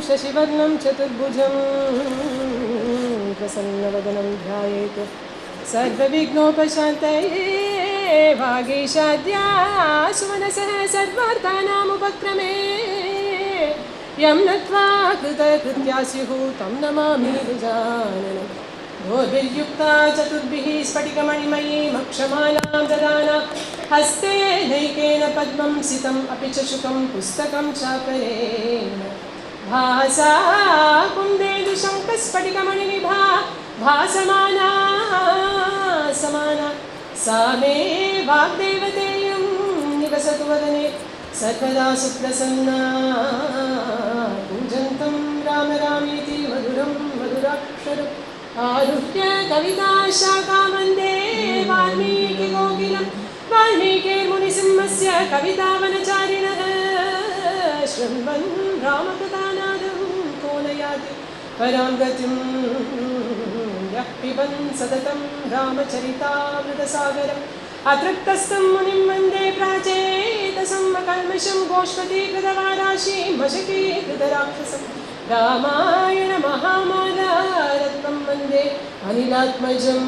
शशिवर्णं चतुर्भुजं प्रसन्नवदनं ध्यायेत् सर्वविघ्नोपशान्तये वागीशाद्या सुमनसः सर्वार्थानामुपक्रमे यं नत्वा कृतकृत्या स्युः तं नमामि गजाननम् भोर्भिर्युक्ता चतुर्भिः स्फटिकमणिमयीमक्षमालां ददाना हस्ते नैकेन पद्मं सितम् अपि च शुकं पुस्तकं चापरेण भासा कुन्देन्दुशङ्खस्फटिकमणिनिभा भासमाना समाना सा मे वाग्देवतेयं निवसतु वदने सर्वदा सुप्रसन्ना पूजन्तं राम रामेति मधुरं मधुराक्षरम् आरुह्य कविताशाखां वन्दे वाल्मीकिकोकिलं वाल्मीकिर्मुनिसिंहस्य कवितावनचारिणः शृण्वन् रामकथानादं को न याति परां गतिं यः पिबन् सततं रामचरितामृतसागरम् अतृप्तस्थं मुनिं वन्दे प्राचेतसं कल्मषं गोष्पदीकृतवाराशीं मशकीकृतराक्षसं रामायण महामालारत्नं वन्दे अनिलात्मजं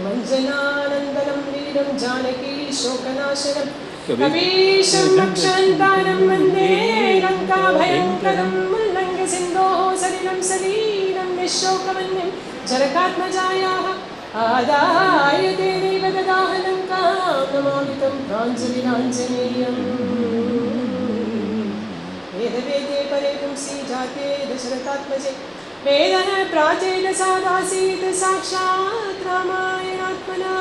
मञ्जनानन्दनं वीरं जानकी शोकनाशनं कपीशं रक्षन्तारं वन्दे लङ्काभयङ्करं उल्लङ्घ्य सिन्धोः सलिलं सलीलं निःशोकवन्यं जनकात्मजायाः आदाय तेनैव ददाह लङ्कां नमामि तं प्राञ्जलिराञ्जनेयम् वेदवेदे परे पुंसि जाते दशरथात्मजे वेदः प्राचेतसादासीत् साक्षात् रामायणात्मना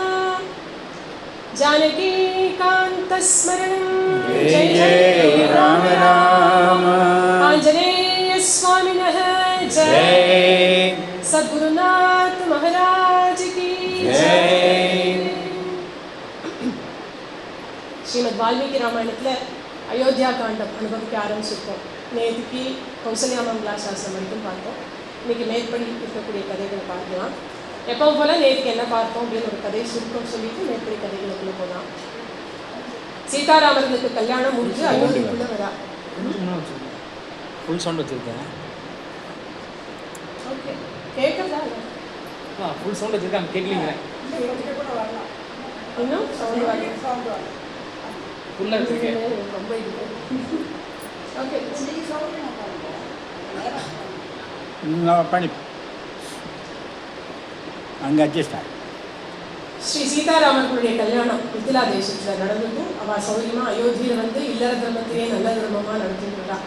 जानकीकान्तस्मरणं जय जय राम राम आञ्जनेयस्वामिनः जय सद्गुरुनाथ महाराज की जय। श्रीमद् वाल्मीकि रामायणத்தில் அயோத்தியா காண்டம் அனுபவிக்க ஆரம்பிச்சிருக்கோம். நேற்றுக்கு கௌசல்யா மங்களாசாசனம் வரைக்கும் பார்த்தோம். இன்றைக்கி மேற்படி இருக்கக்கூடிய கதைகளை பார்க்கலாம். எப்பவும் போல் நேற்றுக்கு என்ன பார்த்தோம் அப்படின்னு ஒரு கதை சுருக்கம் சொல்லிட்டு மேற்படி கதைகளுக்குள்ளே போகலாம். சீதாராமர்களுக்கு கல்யாணம் முடிஞ்சு அயோத்திக்குள்ளே வரா. ஃபுல் சவுண்ட் வச்சுருக்கேன். ஓகே கேட்குறதா? ஃபுல் சவுண்ட் வச்சுருக்கேன், கேட்கலீங்க. இன்னும் சவுண்ட் வரல. ஃபுல்லாக வச்சுருக்கேன். ரொம்ப இது. ஓகே பண்ணி அங்கே அட்ஜஸ்ட் ஆகும். ஸ்ரீ சீதாராமர்களுடைய கல்யாணம் மிதிலா தேசத்தில் நடந்தது. அவள் சௌரியமாக அயோத்தியில் வந்து இல்லற தர்மத்தையே நல்ல தர்மமாக நடத்திருந்தா.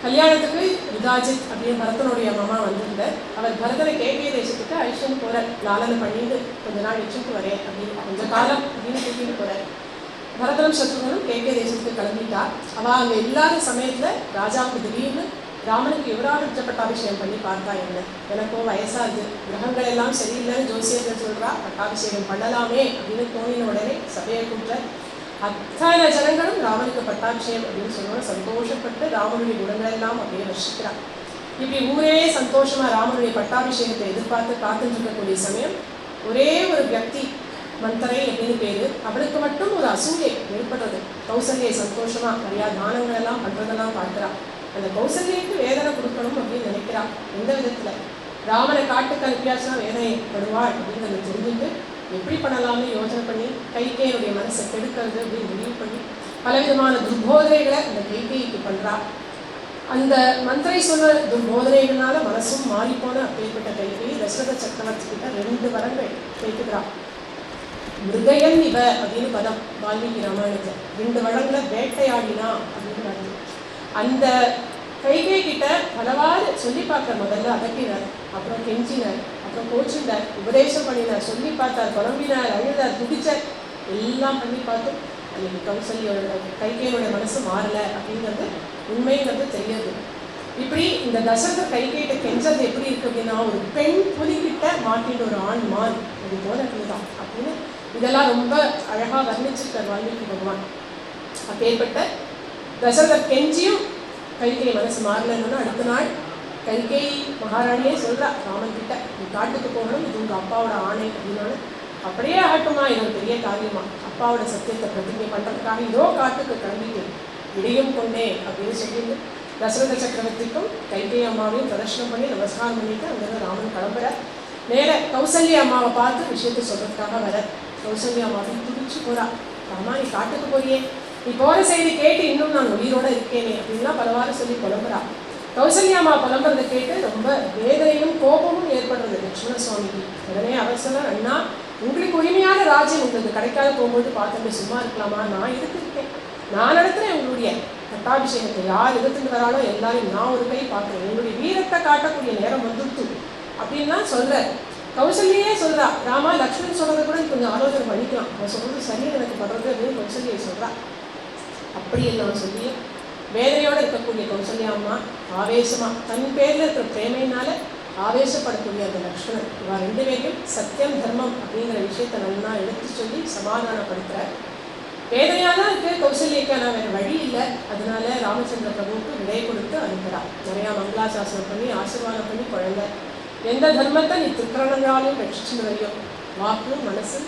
கல்யாணத்துக்கு யுதாஜித் அப்படின்னு பரதனுடைய மாமா வந்திருந்தார். அவர் பரதனை கேகே தேசத்துக்கு ஐஷன் போகிறார். லாலனை பண்ணிட்டு கொஞ்ச நாள் வச்சுட்டு வரேன் அப்படின்னு கொஞ்ச காலம் அப்படின்னு கூட்டிகிட்டு போகிறார். பரதனும் சத்ருகனும் கேகே தேசத்துக்கு கிளம்பிட்டா. அவள் அங்கே இல்லாத சமயத்தில் ராஜாவுக்கு திடீர்னு ராமனுக்கு யுவராஜ பட்டாபிஷேகம் பண்ணி பார்த்தா. என்ன எனக்கும் வயசாகுது, கிரகங்கள் எல்லாம் சரியில்லைன்னு ஜோசியர்கள் சொல்கிறா, பட்டாபிஷேகம் பண்ணலாமே அப்படின்னு தோணின உடனே சபையை கூட்ட அத்தனை ஜனங்களும் ராமனுக்கு பட்டாபிஷேகம் அப்படின்னு சொல்லுவோம். சந்தோஷப்பட்டு ராமனுடைய குணங்கள் எல்லாம் அப்படியே வர்ஷிக்கிறான். இப்படி ஊரே சந்தோஷமாக ராமனுடைய பட்டாபிஷேகத்தை எதிர்பார்த்து காத்துட்டு இருக்கக்கூடிய சமயம் ஒரே ஒரு வியக்தி மந்தரை அப்படின்னு பேர், அவளுக்கு மட்டும் ஒரு அசூயை ஏற்படுறது. கௌசல்யை சந்தோஷமாக நிறையா தானங்கள் எல்லாம் பண்ணுறதெல்லாம் பார்க்குறான். அந்த கௌசல்யக்கு வேதனை கொடுக்கணும் அப்படின்னு நினைக்கிறான். எந்த விதத்தில் ராமனை காட்டுக்கு அனுப்பியாச்சுன்னா வேதனைப்படுவாள் அப்படிங்கிறத தெரிஞ்சுட்டு எப்படி பண்ணலாம்னு யோசனை பண்ணி கைகேயினுடைய மனசை கெடுக்கிறது அப்படின்னு முடிவு பண்ணி பலவிதமான துர்போதனைகளை அந்த கைகேயிக்கு பண்ணுறா. அந்த மந்திரை சொல்ல துர்போதனைகளால மனசும் மாறிப்போன அப்பேற்பட்ட கைகேயி தசரத சக்கரவர்த்தி கிட்ட 2 வரங்கள் கேட்டுக்கிறான். மிருகயன் இவ அப்படின்னு பதம் வால்மீகி ராமாயணத்தில் 2 வளங்களை வேட்டையாடினா அப்படின்னு வருது. அந்த கைகேயி கிட்ட பலவாறு சொல்லி பார்க்க முதல்ல அதட்டினார், அப்புறம் கெஞ்சினார், அப்புறம் கோச்சினார், உபதேசம் பண்ணினார், சொல்லி பார்த்தார், குழம்பினார், அழுதார், துடிச்சார், எல்லாம் பண்ணி பார்த்தோம். அன்னைக்கு கௌசல்யோட கைகேயோட மனசு மாறலை அப்படிங்கிறது உண்மைங்கிறது தெரியாது. இப்படி இந்த தசரத கைகேயிட்ட கெஞ்சது எப்படி இருக்கு அப்படின்னா, ஒரு பெண் புலிகிட்ட மாட்டின்ற ஒரு ஆண் மான் அது போல இருக்குதான் அப்படின்னு இதெல்லாம் ரொம்ப அழகாக வர்ணிச்சிருக்கார் வால்மீகி பகவான். அப்பேற்பட்ட தசரதர் கெஞ்சியும் கைகேயி மனசு மாறலன்னு அடுத்த நாள் கைகேயி மகாராணியே சொல்கிறா ராமன் கிட்ட, நீ காட்டுக்கு போகணும், இது உங்கள் அப்பாவோட ஆணை அப்படின்னாலும் அப்படியே ஆகட்டுமா, இது ஒரு பெரிய காரியமா, அப்பாவோட சத்தியத்தை பிரதிஜை பண்ணுறதுக்காக இதோ காட்டுக்கு கிளம்பிட்டு விடியும் கொண்டே அப்படின்னு சொல்லிட்டு தசரத சக்கரவர்த்திக்கும் கைகேயி அம்மாவையும் பிரதர்ஷனம் பண்ணி நமஸ்காரம் பண்ணிட்டு அங்கிருந்து ராமன் கிளம்புற நேர கௌசல்யா அம்மாவை பார்த்து விஷயத்தை சொல்றதுக்காக வர கௌசல்யா அம்மாவையும் துடிச்சு போறா. ராமா நீ காட்டுக்கு போறியே, நீ போற செய்தி கேட்டு இன்னும் நான் உயிரோட இருக்கேனே அப்படின்லாம் பலவாறு சொல்லி புலம்புறா. கௌசல்யா அம்மா புலம்புறதை கேட்டு ரொம்ப வேதனையும் கோபமும் ஏற்படுறது லட்சுமண சுவாமிக்கு. உடனே அவர் சொன்னார், அண்ணா உங்களுக்கு உரிமையான ராஜ்யம் உங்களுக்கு கிடைக்காத போகும்போது பார்த்துட்டு சும்மா இருக்கலாமா? நான் இருக்கேன், நான் நடத்துறேன் உங்களுடைய பட்டாபிஷேகத்தை. யார் எதிர்த்துட்டு வராலோ எல்லாரையும் நான் ஒரு கை பார்க்குறேன், என்னுடைய வீரத்தை காட்டக்கூடிய நேரம் வந்துட்டு அப்படின்லாம் சொல்ற. கௌசல்யே சொல்றா, ராமா லக்ஷ்மணன் சொல்றதை கூட கொஞ்சம் ஆலோசனை பண்ணிக்கலாம், அவன் சொல்றது சரியா எனக்கு படுறது அப்படின்னு கௌசல்யை சொல்றா. அப்படியெல்லாம் சொல்லி வேதனையோடு இருக்கக்கூடிய கௌசல்யா அம்மா ஆவேசமா தன் பேர்ல இருக்கிற பிரேமையினால ஆவேசப்படக்கூடிய அந்த லக்ஷ்மணன் இவா ரெண்டு பேரையும் சத்தியம் தர்மம் அப்படிங்கிற விஷயத்த நல்லா எடுத்து சொல்லி சமாதானப்படுத்துறார். வேதனையாக தான் இருக்கு கௌசல்யக்கு, ஆனால் வேற வழி இல்லை. அதனால ராமச்சந்திர பிரபுவுக்கு விடை கொடுத்து அனுப்புறா. நிறையா மங்களாசாசனம் பண்ணி ஆசீர்வாதம் பண்ணி குழந்தை எந்த தர்மத்தை நீ திருக்கரணங்களாலும் ரட்சிச்சுன்னு வரையோ, வாக்கு மனசு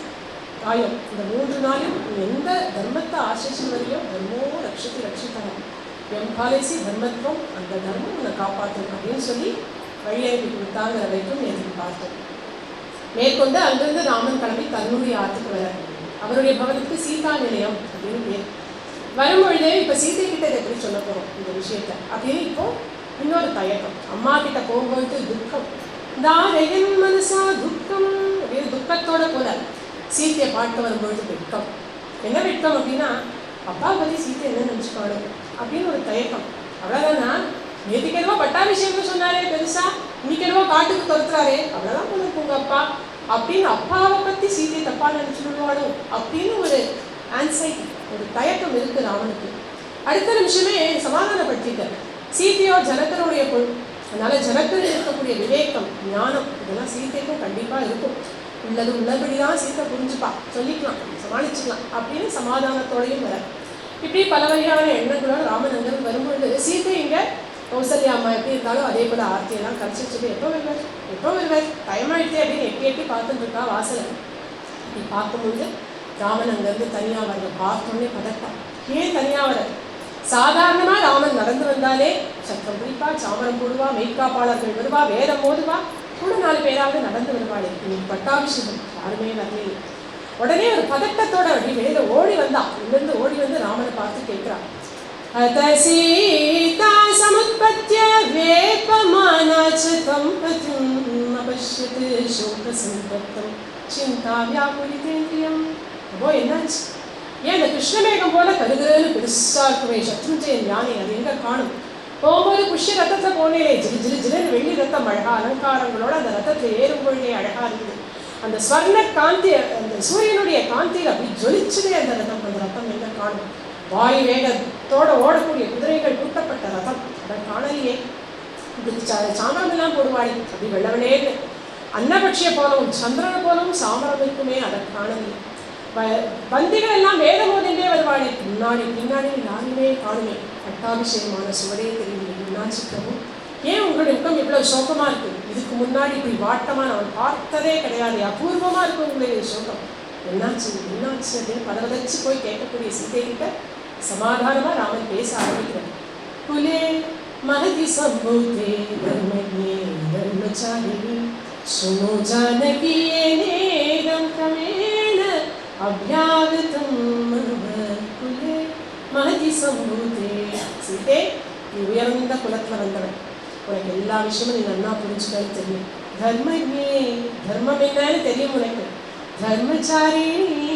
காயம் இந்த 3 நாளும் நீ எந்த தர்மத்தை ஆசிரிச்சுன்னு வரையோ தர்மோ ரட்சித்து ரட்சித்தனம் எம் பாலிசி தர்மத்துவம், அந்த தர்மம் உன்னை காப்பாற்றும் அப்படின்னு சொல்லி வழியறிவி கொடுத்தாங்கிற வரைக்கும் நேற்று பார்த்தோம். மேற்கொண்டு அங்கிருந்து ராமன் கிளம்பி தன்னுடைய ஆற்றுக்கு வர அவருடைய பவனத்துக்கு சீதா நிலையம் அப்படின்னு பேர். வரும்பொழுதே இப்போ சீதை கிட்ட இதை எப்படி சொல்ல போகிறோம் இந்த விஷயத்த அப்படின்னு இப்போ இன்னொரு தயக்கம். அம்மா கிட்ட போகும்போது துக்கம், தாரையன் மனசா துக்கம் அப்படின்னு துக்கத்தோட போல சீத்தையை பார்க்க வரும்பொழுது வெட்கம். என்ன வெட்கம் அப்படின்னா அப்பா பற்றி சீத்தை என்ன நினச்சிக்காணும் அப்படின்னு ஒரு தயக்கம். அவ்வளோதானா? நேற்றுக்கு என்னவோ பட்டாபிஷேகம் சொன்னாரே பெருசா, இன்னைக்கு என்னவோ காட்டுக்கு துரத்துறாரே, அவ்வளோதான் போல உங்க அப்பா அப்படின்னு அப்பாவை பற்றி சீத்தையை தப்பா நினச்சிடுவாளோ அப்படின்னு ஒரு ஆன்சைட்டி, ஒரு தயக்கம் இருக்கு ராமனுக்கு. அடுத்த நிமிஷமே சமாதானப்படுத்திட்டார். சீதையோ ஜனகனுடைய பொருள், அதனால ஜனகன் இருக்கக்கூடிய விவேகம் ஞானம் இதெல்லாம் சீதைக்கும் கண்டிப்பாக இருக்கும். உள்ளது உள்ளபடிதான் சீத்தை புரிஞ்சுப்பா, சொல்லிக்கலாம், சமாளிச்சுக்கலாம் அப்படின்னு சமாதானத்தோடையும் வர. இப்படி பல வகையான எண்ணங்களோட ராமன் அங்கிருந்து வரும்பொழுது சீதை இங்க கௌசல்யா அம்மா எப்படி இருந்தாலும் அதே போல ஆர்த்தியெல்லாம் கரைச்சிட்டு எப்போ வருவார் டைமாயிடுச்சு அப்படின்னு எட்டி பார்த்துட்டு இருக்கா வாசலை. இப்படி பார்க்கும்பொழுது ராமன் அங்கேருந்து தனியாக வரல. பார்த்தோன்னே பதட்டா, ஏன் தனியாக வர? சாதாரணமாக ராமன் நடந்து வந்தாலே சத்தம் பிடிப்பா, சாமரம் போடுவா, மெய்காப்பாளர்கள் வருவா, வேதம் ஓதுவா, கூட 4 பேராவது நடந்து வருவாளே. இன்னைக்கு பட்டாபிஷேகம் யாருமே வரலையே. உடனே ஒரு பதட்டத்தோட அப்படி வெளியில ஓடி வந்தா. இங்கிருந்து ஓடி வந்து ராமனை பார்த்து கேட்கிறான், அத சீதா சமுத்பத்ய வேபமானாச்ச தம் பத்யம் அபஷ்யத் சோக சம்பத்தம் சிந்தா வியாகுலிதேந்திரியம். அப்போ என்னாச்சு? ஏன் இந்த கிருஷ்ணமேகம் போல கருகருன்னு பெருசா இருக்குமே சத்ருஞ்சயன் யானை, அது எங்க காணும்? போகும்போது புஷ்ய ரத்தத்தை போனேலே ஜிலுன்னு வெள்ளி ரத்தம் அழகா அலங்காரங்களோட அந்த ரத்தத்தில் ஏறும் பொழுதே அழகா இருக்குது. அந்த ஸ்வர்ண காந்தி, அந்த சூரியனுடைய காந்தியில் அப்படி ஜொலிச்சுதே அந்த ரத்தம். அந்த ரத்தம் எங்க காணும்? வாயு வேகத்தோட ஓடக்கூடிய குதிரைகள் கூட்டப்பட்ட ரத்தம், அதை காணலையே. இதுக்கு சாமரம் எல்லாம் போடுவாடி அப்படி வெள்ளவனேன்னு அன்னபட்சியை போலவும் சந்திரனை போலவும் சாமரம் இருக்குமே, அதை காணலையே. பந்திகள் எல்லாம் வேதம் ஓதிண்டே வருவாளே, முன்னாடி பின்னாடி யாருமே காணுமே. பட்டாபிஷேகமான சுவரே தெரியல. என்னாச்சு பிரபு, ஏன் உங்களுடைய முகம் இவ்வளவு சோகமா இருக்கு? இதுக்கு முன்னாடி இப்படி வாட்டமா நான் பார்த்ததே கிடையாது, அபூர்வமா இருக்கு உங்களுடைய சோகம். என்னாச்சு அப்படின்னு பதவதச்சு போய் கேட்கக்கூடிய சீதை கிட்ட சமாதானமா ராமன் பேச ஆரம்பிக்கிறார். குலே மஹதி சம்பூதே தர்மஜே தர்மச்சாரிணி சுனோ ஜானகி நேரம் கமேன அப்யாகதம் குலே மஹதி சம்பூதே. சீதே, நீ உயர்ந்த குலத்துல வந்தவன், உனக்கு எல்லா விஷயமும் நீ நல்லா புரிஞ்சுக்கன்னு தெரியும். தர்மஜே, தர்மம் என்னன்னு தெரியும் உனக்கு. தர்மச்சாரிணி,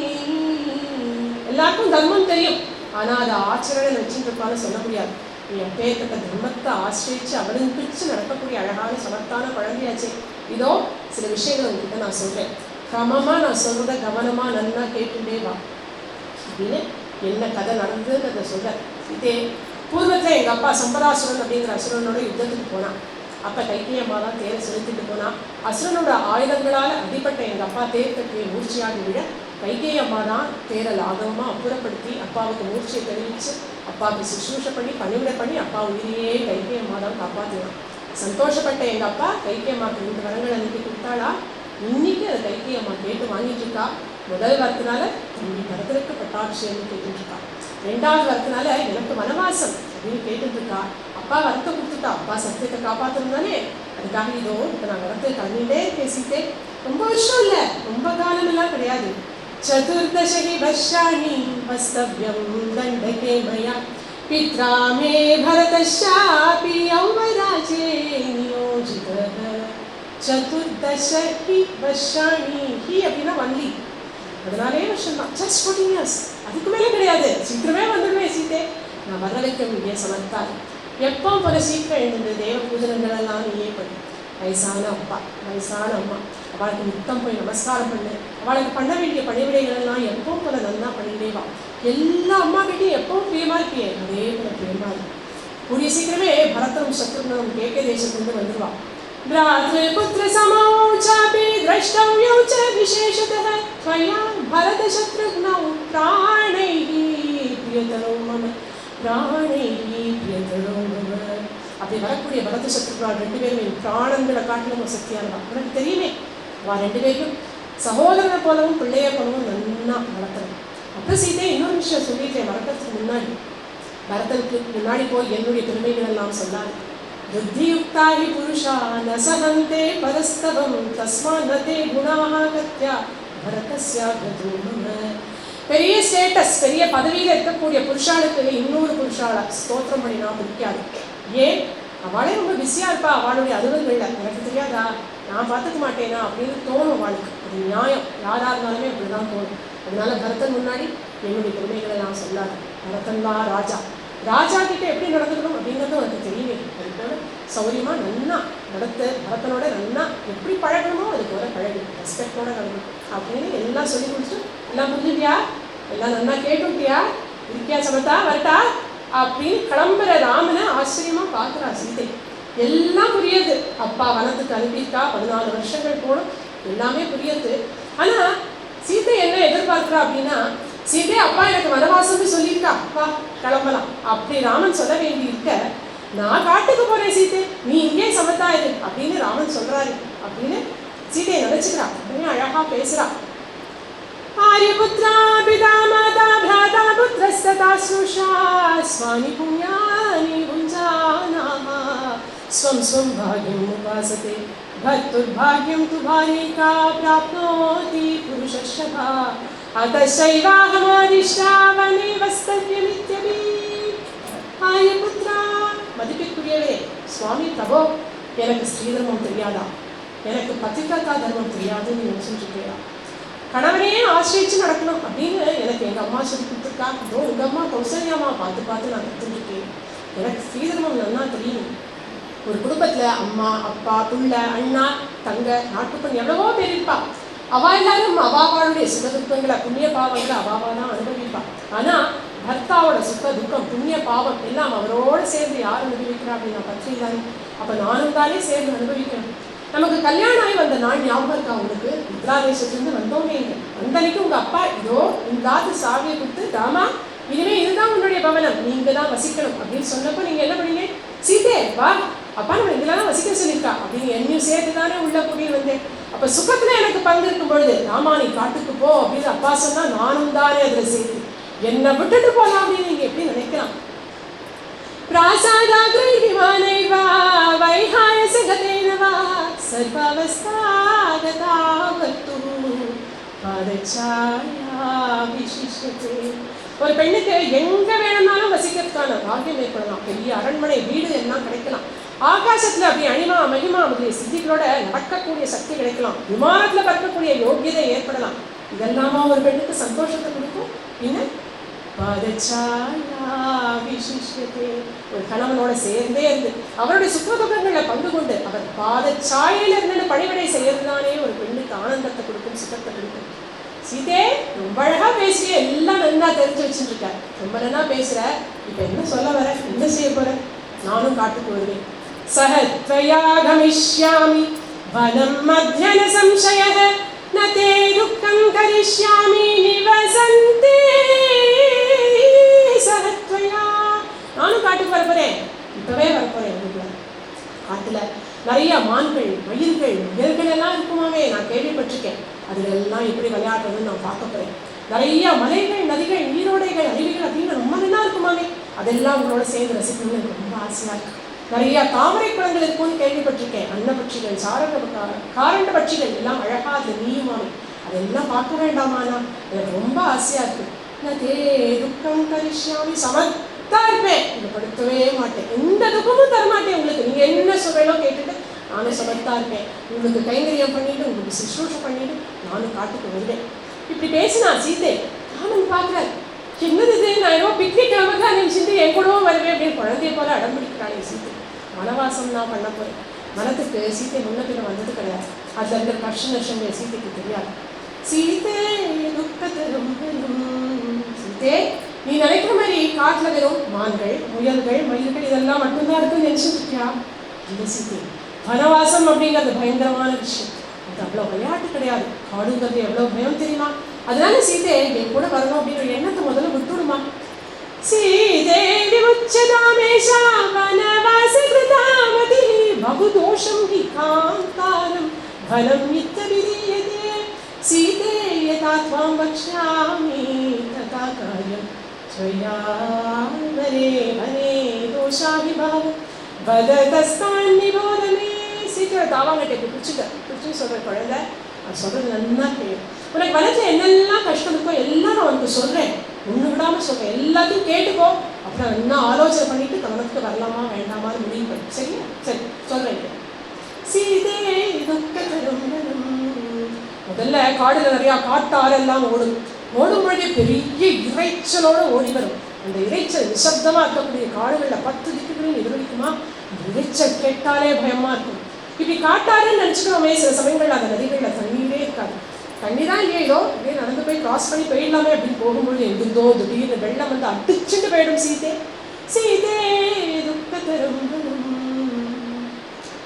எல்லாருக்கும் தர்மம் தெரியும், ஆனா அதை ஆச்சரணை வச்சுட்டு இருப்பான்னு சொல்ல முடியாது. நீ அப்பேற்பட்ட தர்மத்தை ஆசிரியிச்சு அவலம்பிச்சு நடக்கக்கூடிய அழகான சமத்தான குழந்தையாச்சே. இதோ சில விஷயங்கள் உங்ககிட்ட நான் சொல்றேன், கிரமமா நான் சொல்றத கவனமா நல்லா கேட்டுட்டே வா அப்படின்னு என்ன கதை நடந்ததுன்னு சொல்றேன். இதே பூர்வத்தில் எங்கள் அப்பா சம்பராசுரன் அப்படிங்கிற அசுரனோட யுத்தத்துக்கு போனான். அப்போ கைகேயி அம்மா தான் தேரை செலுத்திட்டு போனான். அசுரனோட ஆயுதங்களால் அடிப்பட்ட எங்கள் அப்பா தேர் கட்டியை மூர்ச்சியாகி விட கைகேயி அம்மா தான் தேரை லாகவமாக அப்புறப்படுத்தி அப்பாவுக்கு மூர்ச்சியை தெரிவித்து அப்பாவுக்கு சுஷ்ரூஷை பண்ணி பணிவிடை பண்ணி அப்பா உயிரையே கைகேயி அம்மா தான் காப்பாற்றினான். சந்தோஷப்பட்ட எங்கள் அப்பா கைகேயி அம்மாவுக்கு 2 வரங்கள் அனுப்பி கொடுத்தாளா. இன்னைக்கு அதை கைகேயி அம்மா கேட்டு வாங்கிட்டு இருக்கா. முதல் வரத்தினால தம்பி பரதருக்கு பட்டாபிஷேகம் கேட்டுட்டு இருக்கா. 2வது வரத்தினால எனக்கு வனவாசம் அப்படின்னு கேட்டுட்டு இருக்கா. அப்பா வரத்தை கொடுத்துட்டா, அப்பா சத்தியத்தை காப்பாற்றணும் தானே, அதுக்காக இதோ இப்போ நான் வரத்தை கிளம்பிட்டே பேசிட்டே. ரொம்ப வருஷம் இல்லை, ரொம்ப காலம் எல்லாம் கிடையாது. சதுர்தசி வர்ஷாணி வஸ்தவ்யம் தண்டகே மயா பித்ரா மே பரதஷாபி யௌவராஜே நியோஜிதः. சதுர்தசி வர்ஷாணி, ஹி அப்படின்னா வள்ளி, 14 வருஷம் தான், ஜஸ்ட் 14 இயர்ஸ், அதுக்கு மேலே கிடையாது. சீக்கிரமே வந்துடுவேன் சீதே, நான் வர வைக்க முடிய சமர்த்தார். எப்போ போல சீக்கிரம் எழுந்து தேவ பூஜனங்கள் எல்லாம் நீயே பண்ணு. வயசான அப்பா, வயசான அம்மா, அவளுக்கு முத்தம் போய் நமஸ்காரம் பண்ணு. அவளுக்கு பண்ண வேண்டிய பணிவிடைகள் எல்லாம் எப்பவும் போல நல்லா பண்ணிட்டே வா. எல்லா அம்மா கிட்டையும் எப்பவும் பிரியமா இருப்பியே, அதே போல பிரியமா இருக்கு. கூடிய சீக்கிரமே பரதனும் சத்ருகனும் கேகே தேசத்துலேருந்து வந்துடுவா. भ्रातृपुत्र समौ चापि द्रष्टव्यौ च विशेषतः त्वया भरतशत्रुघ्नौ प्राणैः प्रियतरो मम प्राणैः प्रियतरो मम. அப்படி வரக்கூடிய பரத சத்ருக்கள் 2 பேரும் என் பிராணங்களை காட்டிலும் சக்தியானவா. உனக்கு தெரியுமே, அவ 2 பேரும் சகோதரனை போலவும் பிள்ளைய போலவும் நன்னா வளர்த்தணும். அப்புறம் சீதை இன்னொரு விஷயம் சொல்லிட்டேன் மறக்கிறதுக்கு முன்னாடி, பரதனுக்கு முன்னாடி போய் என்னுடைய பெருமைகள் எல்லாம் சொன்னார். बुद्धियुक्ता हि पुरुषा न सहन्ते परस्तवं तस्मात् न ते गुणाः गत्या भरतस्याग्रतो मम. பெரிய ஸ்டேட்டஸ், பெரிய பதவியில் இருக்கக்கூடிய புருஷாளுக்கு இன்னொரு புருஷாளை ஸ்தோத்திரம் பண்ணினா பிடிக்காது. ஏன்? அவளே ரொம்ப பிஸியாக இருப்பா, அவளுடைய அலுவல்களில் எனக்கு தெரியாதா, நான் பார்த்துக்க மாட்டேனா அப்படின்னு தோணும் அவளுக்கு. அது நியாயம், யாராக இருந்தாலுமே அப்படி தான் தோணும். அதனால பரதன் முன்னாடி என்னுடைய பெருமைகளை நான் சொல்லாது. பரதன் தான் ராஜா, ராஜா கிட்ட எப்படி நடந்துக்கணும் அப்படிங்கிறது எனக்கு தெரியுமே. அதுபோல சௌரியமாக நன்னா நடத்து, பரதனோட நன்னா எப்படி பழகணுமோ அது போல பழகு, ரெஸ்பெக்டோட நடக்கணும் அப்படின்னு எல்லாம் சொல்லி கொடுத்துட்டு, எல்லாம் புரிஞ்சுட்டியா, எல்லாம் நன்னா கேட்டுட்டியா, இருக்கியா சமத்தா வரட்டா அப்படின்னு கிளம்புற ராமனை ஆச்சரியமா பார்க்குறா சீதை. எல்லாம் புரியுது, அப்பா வனத்துக்கு அனுப்பியிருக்கா, 14 வருஷங்கள் போகணும், எல்லாமே புரியுது. ஆனால் சீதை என்ன எதிர்பார்க்குறா அப்படின்னா, சீதை அப்பா எனக்கு வனவாசம்னு சொல்லியிருக்கா, வா கிளம்பலாம் அப்படி ராமன் சொல்ல வேண்டி இருக்க, நான் காட்டுக்கு போறேன் சீதை, நீ இங்கே சமத்தா இரு அப்படின்னு ராமன் சொல்றாரு அப்படின்னு சீதையை நினைச்சுக்கிறா. அப்படின்னு அழகா பேசுறா. ஆரியபுத்ரா பிதா மாதா பிராதா புத்ரஸ்ததா ஸ்ருஷா ஸ்வாமி புண்ணியானி புஞ்சானாஹ ஸ்வம் ஸ்வம் பாக்யம் உபாசதே பர்துர்பாக்யம் து பாரிகா ப்ராப்னோதி புருஷஸ்யபா அத்தசைவாஹமாதிஷ்டா வனே வஸ்தவ்யமித்யபி. ஆரியபுத்ரா, மதிப்பிற்குரியவே சுவாமி பிரபோ, எனக்கு ஸ்ரீ தர்மம் தெரியாதா, எனக்கு பத்திரிகா தர்மம் தெரியாதுன்னு யோசிச்சுருக்கா. கணவனையே ஆசிரியிச்சு நடக்கணும் அப்படின்னு எனக்கு எங்கள் அம்மா சொல்லி கொடுத்துருக்கா. இதோ உங்கள் அம்மா கௌசல்யாமா பார்த்து நான் கற்றுருக்கேன். எனக்கு ஸ்ரீ தர்மம் நல்லா தெரியும். ஒரு குடும்பத்தில் அம்மா அப்பா புள்ள அண்ணா தங்க நாட்டுப்பண் எவ்வளவோ பேர் இருப்பா. அவள் எல்லாரும் அவாவாளுடைய சுக துக்கங்களை புண்ணிய பாவங்களை அவாவா தான் அனுபவிப்பா. ஆனால் பர்த்தாவோட சுக துக்கம் புண்ணிய பாவம் எல்லாம் அவரோடு சேர்ந்து யார் அனுபவிக்கிறா அப்படின்னா பற்றி தானே. அப்போ நானும் தானே சேர்ந்து அனுபவிக்கணும். நமக்கு கல்யாணம் ஆகி வந்த நாள் ஞாபகம் இருக்கா உங்களுக்கு? உத்தராதேசத்துலேருந்து வந்தோமே, அந்த அன்னைக்கு உங்கள் அப்பா இதோ இந்த சாவியை கொடுத்து, ராமா இனிமே இதுதான் உன்னுடைய பவனம், நீ இங்கே தான் வசிக்கணும் அப்படின்னு சொன்னப்போ நீங்கள் என்ன பண்ணீங்க? சீதே வா, அப்பா நம்ம இதில் தான் வசிக்க சொல்லியிருக்கா அப்படின்னு என்னையும் சேர்த்து தானே உள்ள கூட்டின்னு வந்தேன். அப்போ சுகத்தில் எனக்கு பங்கு இருக்கும் பொழுது, ராமா நீ காட்டுக்கு போ அப்படின்னு அப்பா சொன்னால் நானும் தானே அதில் சேர்த்து என்னை விட்டுட்டு போகலாம் அப்படின்னு நீங்கள் எப்படி நினைக்கலாம்? प्रासादाग्रैर्विमानैर्वा वैहायसगतेन वा सर्वावस्थागता कर्तुः पादचाया विशिष्यते. ஒரு பெண்ணுக்கு எங்க வேணும்னாலும் வசிக்கிறதுக்கான பாக்கியம் ஏற்படலாம். பெரிய அரண்மனை வீடு எல்லாம் கிடைக்கலாம். ஆகாசத்துல அப்படி அனிமா மகிமா முதலிய சித்திகளோட நடக்கக்கூடிய சக்தி கிடைக்கலாம். விமானத்துல பறக்கக்கூடிய யோகியதை ஏற்படலாம். இதெல்லாமா ஒரு பெண்ணுக்கு சந்தோஷத்தை கொடுக்கும். இன்னும் ஒரு கணவனோட சேர்ந்தே இருந்து அவருடைய சுற்றதுக்கங்களை பங்கு கொண்டு அவர் பாதச்சாயையில இருந்து பணிவிடை செய்யறதுதானே ஒரு பெண்ணுக்கு ஆனந்தத்தை கொடுக்கும், சுகத்தை கொடுக்கும். சீதே ரொம்ப அழகா பேசுற, எல்லாம் நல்லா தெரிஞ்சு வச்சுட்டு இருக்க, ரொம்ப நல்லா பேசுற. இப்ப என்ன சொல்ல வர, என்ன செய்ய போற? நானும் காட்டுக்கு வருவேன். சஹத்வயா கமிஷ்யாமி வனம் மத்யன சம்சயः ந தே துக்கம் கரிஷ்யாமி நிவசந்தே. நானும் காட்டுக்கு வரப்போறேன், இப்பவே வரப்போறேன். காட்டுல நிறைய மான்கள் மயில்கள் முயல்கள் எல்லாம் இருக்குமாவே, நான் கேள்விப்பட்டிருக்கேன். அதுல எல்லாம் எப்படி விளையாடுறதுன்னு நான் பார்க்க போறேன். நிறைய மலைகள் நதிகள் நீரோடைகள் அருவிகள் அப்படின்னு ரொம்ப நல்லா இருக்குமாவே. அதெல்லாம் உங்களோட சேர்ந்து ரசிக்கணும்னு எனக்கு ரொம்ப ஆசையாக இருக்குது. நிறைய தாமரை குளங்கள் இருக்கும்னு கேள்விப்பட்டிருக்கேன். அன்னபட்சிகள், காரண்ட பட்சிகள் எல்லாம் அழகாக அதில் நீயுமாவே அதெல்லாம் பார்க்க வேண்டாமாண்ணா, எனக்கு ரொம்ப ஆசையாக இருக்குது. நான் துக்கம் கரிஷ்யாமி சமத்தா இருப்பேன், இதை படுத்தவே மாட்டேன், எந்த துக்கமும் தரமாட்டேன் உங்களுக்கு. நீங்கள் என்ன சொல்கிறீங்களோ கேட்டுட்டு நானும் சமத்தா இருப்பேன். உங்களுக்கு கைங்கரியம் பண்ணிட்டு உங்களுக்கு சுஷ்ரூஷம் பண்ணிட்டு நானும் காட்டுக்கு வருவேன். இப்படி பேசினா சீதை ராமன் பார்க்குறாரு, என்னது இது, நான் ஏதோ பிக்னிக் கிளம்புறதா நினச்சிட்டு என் கூடவும் வருவேன் அப்படின்னு குழந்தைய போல அடம்பிடிக்கிறாங்க சீதை. வனவாசம் நான் பண்ண போகிறேன். மனத்துக்கு சீத்தை முன்ன பின்ன வந்தது கிடையாது. அதில் இருக்கிற கஷ்ட நஷ்டங்கள் சீத்தைக்கு தெரியாது. சீதே துக்கத்தரும் சீதே, நீ நினைக்கிற மாதிரி காட்டில் வெறும் மான்கள், முயல்கள், மயில்கள் இதெல்லாம் மட்டும்தான் இருக்குன்னு நினச்சிட்டு இருக்கியா? இல்லை சீதை, வனவாசம் அப்படிங்கிறது பயங்கரமான விஷயம். அது அவ்வளோ விளையாட்டு கிடையாது. காடுங்கிறது எவ்வளோ பயம் தெரியுமா? அதனால சீதை என் கூட வரணும் அப்படிங்கிற எண்ணத்தை முதல்ல விட்டுடுமா. சீதேவி உச்சதாமேஷா வனவாச கிருதாமதி பகுதோஷம் ஹி காந்தாரம் வனம் மித்தவிதீயதே சீதே யதா த்வாம் வக்ஷ்யாமி ததா கார்யம் ஸ்வயா வனே வனே தோஷாபிபாவ வததஸ்தான் நிபோதமே. சீக்கிரம் தாவாங்கட்டை பிடிச்சு சொல்கிற குழந்தை, அது சொல்கிறது நல்லா கேளு. உனக்கு வனத்தில் என்னெல்லாம் கஷ்டம் இருக்கோ எல்லாம் நான் உனக்கு சொல்கிறேன், ஒன்று விடாமல் சொல்கிறேன், எல்லாத்தையும் கேட்டுக்கோ. அப்புறம் என்ன ஆலோசனை பண்ணிட்டு கவனத்துக்கு வரலாமா வேண்டாமான்னு முடிவு பண்ணு. சரியா? சரி சொல்கிறேன். சீதே துக்கத்தரும் முதல்ல காடில் நிறையா காட்டாரெல்லாம் ஓடும் பொழுதே பெரிய இறைச்சலோடு ஓடி வரும். அந்த இறைச்சல் நிசப்தமாக இருக்கக்கூடிய காடுகளில் 10 திக்குகளையும் எதிரொலிக்குமா. அந்த இறைச்சல் கேட்டாலே பயமாக இருக்கும். இப்படி காட்டாருன்னு நினச்சிக்கிறோமே, சில சமயங்கள் அந்த நதிகளில் தண்ணீரே இருக்காது. தண்ணி தான் இல்லையோ, இதோ இப்படியே நடந்து போய் கிராஸ் பண்ணி போயிடலாமே அப்படின்னு போகும்பொழுது எங்கிருந்தோ திடீர்னு வெள்ளம் வந்து அடிச்சுட்டு போயிடும் சீதே. சீதே துக்கத்தரும்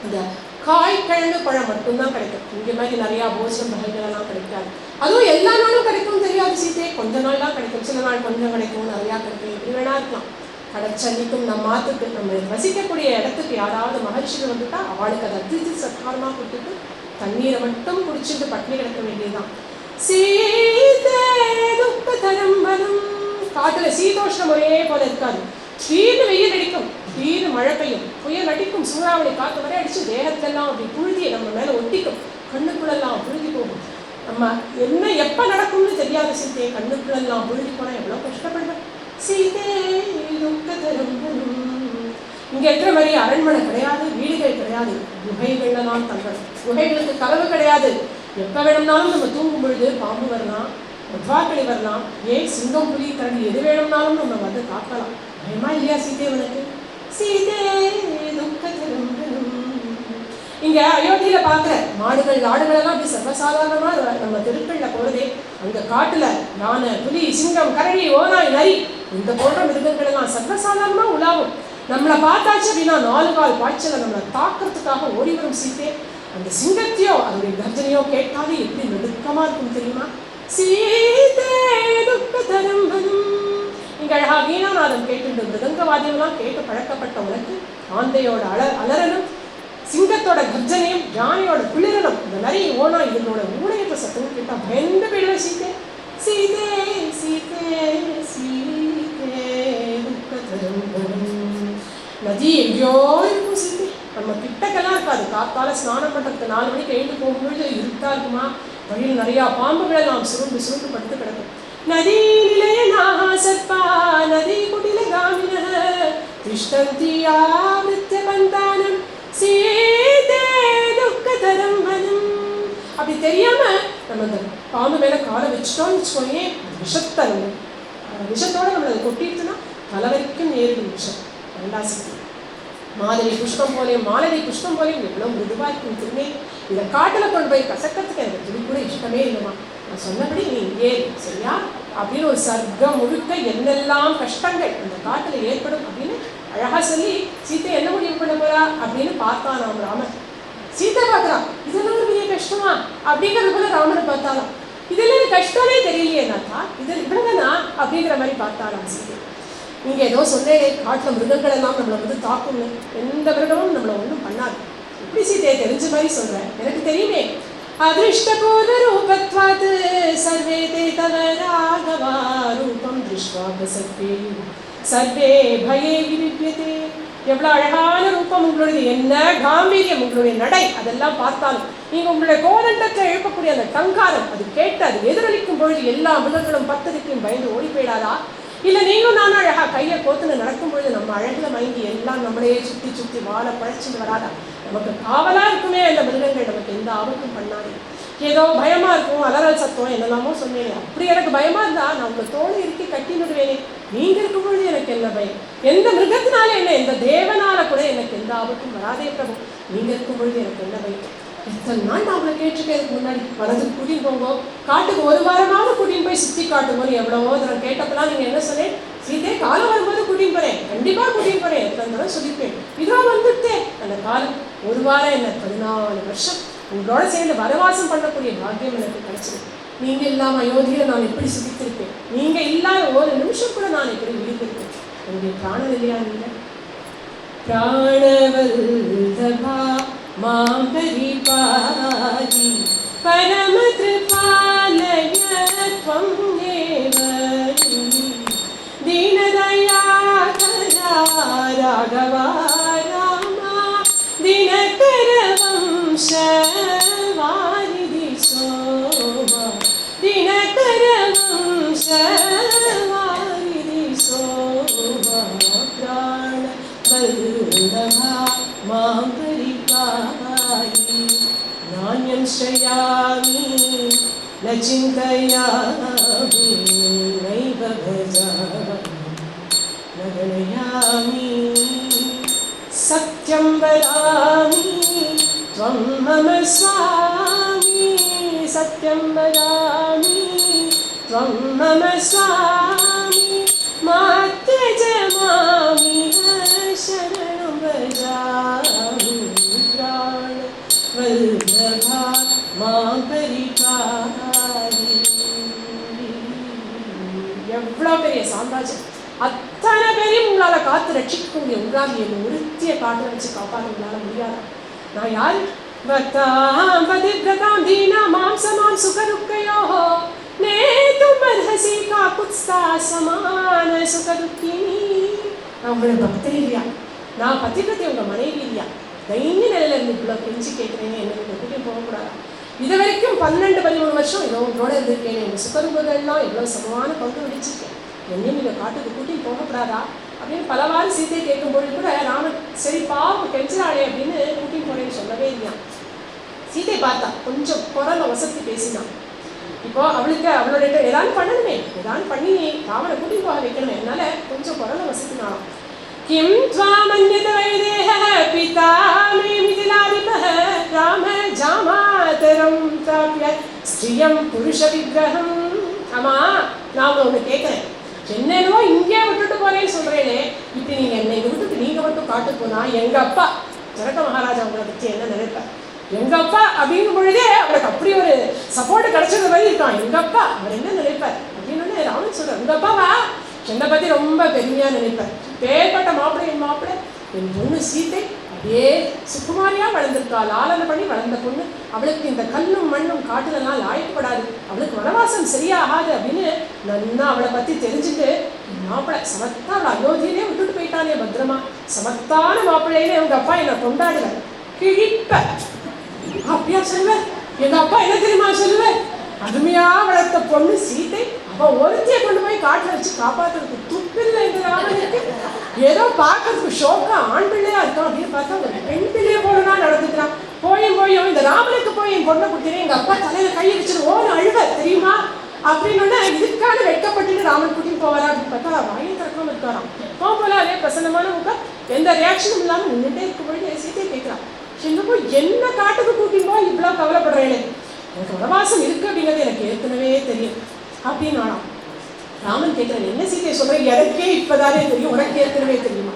இந்த காய்கிழங்கு பழம் மட்டும்தான் கிடைக்கும். இங்கே மாதிரி நிறையா போஜனம் வகைகளெல்லாம் கிடைக்காது. அதுவும் எல்லா நாளும் கிடைக்கும் தெரியாது சீதே. கொஞ்ச நாள் தான் கிடைக்கும், சில நாள் கொஞ்சம் கிடைக்கும், நிறையா கிடைக்கும், எப்படி வேணா இருக்கலாம். கடைச்சல்லிக்கும் நம்ம மாத்துக்கு நம்ம வசிக்கக்கூடிய இடத்துக்கு யாராவது மகிழ்ச்சிகள் வந்துட்டா அவளுக்கு அதை அதிர்ச்சி சத்காரமாக கொடுத்துட்டு தண்ணீரை மட்டும் குடிச்சிட்டு பட்டினி கிடக்க வேண்டியதுதான். சீதே துக்கத்தரும் வனம். காட்டுல சீதோஷ்ணம் ஒரே போல இருக்காது. திடீர்னு வெயில் அடிக்கும், திடீர்னு மழை பெய்யும், புயல் அடிக்கும், சூறாவளி காற்று வரை அடிச்சு தேகத்தெல்லாம் அப்படி புழுதி நம்ம மேல ஒட்டிக்கும், கண்ணுக்குள்ளெல்லாம் புழுதி போகும். நம்ம என்ன எப்ப நடக்கும்னு தெரியாத சீதையை கண்ணுக்குள்ளெல்லாம் புழுதி போனா எவ்வளவு கஷ்டப்படுவேன். சீதே துக்கத்தரும் வனம். இங்க இருக்கிற மாதிரி அரண்மனை கிடையாது, வீடுகள் கிடையாது, குகைகள்ல தான் தங்கணும். குகைகளுக்கு கதவு கிடையாது. எப்ப வேணும்னாலும் நம்ம தூங்கும் பொழுது பாம்பு வரலாம், ஒட்வாக்களி வரலாம், ஏன் சிங்கம், புலி, கரடி எது வேணும்னாலும் நம்ம வந்து காக்கலாம். பயமா இல்லையா சீதே உனக்கு? சீதே துக்கத்தரும் வனம். இங்க அயோத்தியில பாக்குற மாடுகள் ஆடுகள் எல்லாம் அப்படி சர்வசாதாரணமா நம்ம தெருக்கள்ல போறதே. அங்க காட்டுல யானை, புலி, சிங்கம், கரடி, ஓநாய், நரி இந்த போன்ற மிருகங்கள் எல்லாம் சர்வசாதாரணமா உலாவும். நம்மளை பார்த்தாச்சு அப்படின்னா 4 கால் பாய்ச்சலை நம்மளை தாக்கிறதுக்காக ஓடி வரும் சீதே. அந்த சிங்கத்தையோ அதோடைய கர்ஜனையோ கேட்காது எப்படி நெருக்கமா இருக்கும் தெரியுமா? சீதே துக்கத்தரும் வனம். இங்க அழகா வீணாநாதம் கேட்டு மிருதங்கவாதியெல்லாம் கேட்டு பழக்கப்பட்ட உனக்கு ஆந்தையோட அலறலும், சிங்கத்தோட கர்ஜனையும், யானையோட குளிரலும், இந்த நரி, ஓனா இதனோட ஊழையற்ற சத்தமும் கேட்டா பயந்து போயிடுவேன் சீதே. சீதே சீதே சீதே துக்கத்தரும் வனம். நதி எங்கேயோ இருக்கும் சீதே, நம்ம கிட்டக்கெல்லாம் இருக்காது. காத்தால ஸ்நானம் பண்ணுறதுக்கு 4 மணிக்கு எழுந்து போகும்பொழுது இருட்டா இருக்குமா. வழியில் நிறையா பாம்புகளை நாம் சுருண்டு சுருண்டு படுத்து கிடக்கும். நதி நிலைய நாசற்பா நதி குடில காமின திஷ்டந்தி ஆவித்ய பந்தானம் சீதே துக்கத்தரும் வனம். அப்படி தெரியாம நம்ம அந்த பாம்பு மேல காலை வச்சுட்டோம்னு வச்சுக்கோயே, விஷத்தோட நம்மளை அதை கொட்டிட்டுனா தலை வரைக்கும் நேரிடும் விஷம். ரெண்டாசிக்கு மாதவி புஷ்பம் போலையும் மாலவி புஷ்பம் போலையும் எவ்வளோ மிருதுவாக இருக்கும் திரும்பி. இதை காட்டில் கொண்டு போய் கசக்கிறதுக்கு எனக்கு துணி கூட இஷ்டமே இல்லைம்மா. நான் சொன்னபடி நீ இங்கே சரியா அப்படின்னு ஒரு சர்க்கம் முழுக்க என்னெல்லாம் கஷ்டங்கள் அந்த காட்டில் ஏற்படும் அப்படின்னு அழகாக சொல்லி சீத்தை என்ன முடிவு பண்ண போறா அப்படின்னு பார்த்தான் நாம் ராமன். சீத்தை பார்க்குறான், இதெல்லாம் ஒரு பெரிய கஷ்டமா அப்படிங்கிறது போல ராமனை பார்த்தாலாம். இதெல்லாம் கஷ்டமே தெரியலையே நாத்தா, இது இவ்வளவுதானா அப்படிங்கிற மாதிரி பார்த்தாலாம் சீத்தை. நீங்கள் ஏதோ சொன்னேன் காட்டில் மிருகங்கள் எல்லாம் நம்மளை வந்து தாக்கும்னு. எந்த மிருகமும் நம்மளை ஒன்றும் பண்ணாது. எப்படி சீத்தையை தெரிஞ்ச மாதிரி சொல்கிறேன், எனக்கு தெரியுமே. அதிருஷ்டபோத ரூபத்வாத் சர்வே தே தவ ராகவா ரூபம் திருஷ்வா பிரசக்தி சர்வே பயே விவித்யதே. எவ்வளோ அழகான ரூபம் உங்களுடைய, என்ன காம்பீரியம் உங்களுடைய நடை, அதெல்லாம் பார்த்தாலும் நீங்கள் உங்களுடைய கோதண்டத்தை எழுப்பக்கூடிய அந்த டங்காரம் அது கேட்டு அது எதிரொலிக்கும் பொழுது எல்லா மிருகங்களும் பத்ததுக்கும் பயந்து ஓடி போயிடாதா? இல்லை நீங்களும் நானும் அழகா கையை கோத்துன்னு நடக்கும் பொழுது நம்ம அழகில் மயங்கி எல்லாம் நம்மளையே சுற்றி சுற்றி வாழை பழச்சிட்டு வராதா? நமக்கு காவலாக இருக்குமே அந்த மிருகங்கள், நமக்கு எந்த ஆபத்தும் பண்ணாது. ஏதோ பயமாக இருக்கும், அலறல் சத்தம் என்னெல்லாமோ சொன்னேன். அப்படி எனக்கு பயமாக இருந்தால் நான் உங்களை தோலை இறுக்கி கட்டி விடுவேனே. நீங்கள் இருக்கும் பொழுது எனக்கு என்ன பயம்? எந்த மிருகத்தினால என்ன, எந்த தேவனால கூட எனக்கு எந்த ஆபத்தும் வராதே பிரபு. நீங்கள் இருக்கும் பொழுது எனக்கு என்ன பயம்? எத்தனை நாள் நான் உங்களை கேட்டிருக்கேன் முன்னாடி, வனத்துக்கு கூட்டின்னு போங்க, காட்டுக்கு ஒரு வாரமாவது கூட்டின்னு போய் சுற்றி காட்டுங்கன்னு எவ்வளவோ தரம் கேட்டப்பெல்லாம் நீங்கள் என்ன சொன்னேன்? சீதே காலம் வரும்போது கூட்டின்னு போகிறேன், கண்டிப்பாக கூட்டின்னு போகிறேன், எத்தனை தரம் சொல்லியிருப்பேன். இதோ வந்துட்டேன். அந்த காலம் ஒரு வாரம் என்ன 14 வருஷம் உங்களோட சேர்ந்து வனவாசம் பண்ணக்கூடிய பாக்கியம் எனக்கு கிடைச்சது. நீங்கள் இல்லாமல் அயோத்தியில் நான் எப்படி சுத்தித்திருப்பேன்? நீங்கள் இல்லாத ஒரு நிமிஷம் கூட நான் எப்படி உயிர்த்திருப்பேன்? என்னுடைய பிராணம் இல்லையா? நீங்கள் பிராணவல்லபா மாம் பரிபாதி பரம கிருபாலய த்வம் தேவரி தீனதயாகரா ராகவா ராமா தினகர வம்சவாரிதி சோமா தினகர வம்சவாரிதி சோமா பிராண வல்லபா மாம் பரிபாதி நான்யம் ஸ்ரயாமி ந சிந்தயாமி நைவ பஜாமி ந கணயாமி சத்யம் வதாமி த்வம் மம ஸ்வாமி சத்யம் வதாமி த்வம் மம ஸ்வாமி மாத்யஜ மாமிஹ சரணம் வஜாமி பிராண வல்லபா மாம் பரிபாதி. எவ்வளோ பெரிய சாம்ராஜ்யம், அத்தனை பேரையும் உங்களால் காத்து ரட்சிக்கக்கூடிய உங்களால் என் ஒருத்திய காட்டில் வச்சு காப்பாற்ற உங்களால் முடியாதா? நான் யார்? வத்தாம் பதிவ்ரதாம் தீனா மாம்சமாம் சுகதுக்கையோ நேதும் அர்ஹசி காகுத்ஸ்தா சமான சுகதுக்கினி. நான் உங்களை பக்தே இல்லையா? நான் பதிவிரதை உங்கள் மனைவி இல்லையா? தைரிய நிலையில இருந்து இவ்வளோ கெஞ்சி கேட்குறேங்க, என்ன நீங்கள் கூட்டியும் போகக்கூடாதா? இது வரைக்கும் 12-13 வருஷம் ஏதோ உங்களோட இருந்திருக்கேன், எங்கள் சுகதுகள்லாம் எவ்வளோ சமமான பங்கு வடிச்சிருக்கேன், என்னையும் நீங்கள் காட்டுக்கு கூட்டியும் போகக்கூடாதா அப்படின்னு பலவாறு சீத்தை கேட்கும்பொழுது கூட ராமன் சரி பாவம் கெஞ்சிராளே அப்படின்னு கூட்டியும் போறேன்னு சொல்லவே இல்லையா. சீத்தை பார்த்தா கொஞ்சம் குரலை வசதி பேசினான். இப்போ அவளுக்கு அவளுடைய ஏதாவது பண்ணணுமே, ஏதாவது பண்ணி ராமனை கூட்டியும் போக வைக்கணுமே, அதனால கொஞ்சம் குரலை வசதினாலும் किं त्वामन्यत वैदेहः पिता मे मिथिलाधिपः राम जामातरं प्राप्य स्त्रियं पुरुष विग्रहम्. அம்மா நான் ஒன்று கேட்குறேன், என்னென்னோ இங்கே விட்டுட்டு போறேன்னு சொல்கிறேனே, இப்படி நீங்கள் என்னை விட்டுட்டு நீங்கள் மட்டும் காட்டுக்கு போனால் எங்கள் அப்பா ஜனக மகாராஜா உங்களை பற்றி என்ன நினைப்பார்? எங்கள் அப்பா அப்படிங்கும் பொழுதே அவருக்கு அப்படி ஒரு சப்போர்ட் கிடைச்சது மாதிரி இருக்கான். எங்கள் அப்பா அவர் என்ன நினைப்பார் அப்படின்னு ராமன் சொல்கிறார். உங்கள் அப்பாவா என்னை பற்றி ரொம்ப பெருமையாக நினைப்பார். பேர்பட்ட மாப்பிள்ளை என் மாப்பிள்ளை, என் பொண்ணு சீத்தை அப்படியே சுக்குமாரியாக வளர்ந்துருக்கா, லாலனை பண்ணி வளர்ந்த பொண்ணு, அவளுக்கு இந்த கல்லும் மண்ணும் காட்டுலலாம் லாய்க்கப்படாது, அவளுக்கு வனவாசம் சரியாகாது அப்படின்னு நன்னா அவளை பற்றி தெரிஞ்சுட்டு மாப்பிள்ளை சமத்தா அவளை அயோத்தியிலே விட்டுட்டு போயிட்டானே பத்திரமா, சமத்தான மாப்பிள்ளையிலே உங்கள் அப்பா என்னை கொண்டாடுவேன் கிழிப்ப அப்படியா சொல்லுவேன். எங்கள் அப்பா என்ன தெரியுமா சொல்லுவேன்? அருமையாக வளர்த்த பொண்ணு சீத்தை அவன் ஒருத்தியை கொண்டு போய் காட்டில் வச்சு காப்பாற்றுறதுக்கு துப்பில்லை இந்த ராமனுக்கு. ஏதோ பார்க்கறதுக்கு ஷோக்கா ஆண் பிள்ளையா இருக்கான் அப்படின்னு பார்த்தா ஒரு பெண் பிள்ளையை போலனா நடந்துக்கிறான். போயும் இந்த ராமனுக்கு போய் என் பொண்ணை கொடுத்தேன், எங்கள் அப்பா தலையில கை வச்சிருவோன்னு அழுவ தெரியுமா அப்படின்னு இதுக்கான வெட்கப்பட்டு ராமன் கூட்டின்னு போவாரா அப்படின்னு பார்த்தா வாயை திறக்காம இருக்காராம். போல அதே பிரசன்னமான முகம், எந்த ரியாக்ஷனும் இல்லாமல் நின்றுட்டே இருக்கும்பொழுது சீத்தையை கேட்குறான், சின்னப்போ என்ன காட்டுக்கு கூட்டின்னு போய் இவ்வளோ கவலைப்படுறேன்னு, எனக்கு வனவாசம் இருக்கு அப்படிங்கிறது எனக்கு ஏற்கனவே தெரியும் அப்படின்னு ஆனான். ராமன் கேட்குறேன், என்ன சீத்தையை சொல்கிறேன், எனக்கே இப்போதானே தெரியும், உனக்கு ஏற்கனவே தெரியுமா?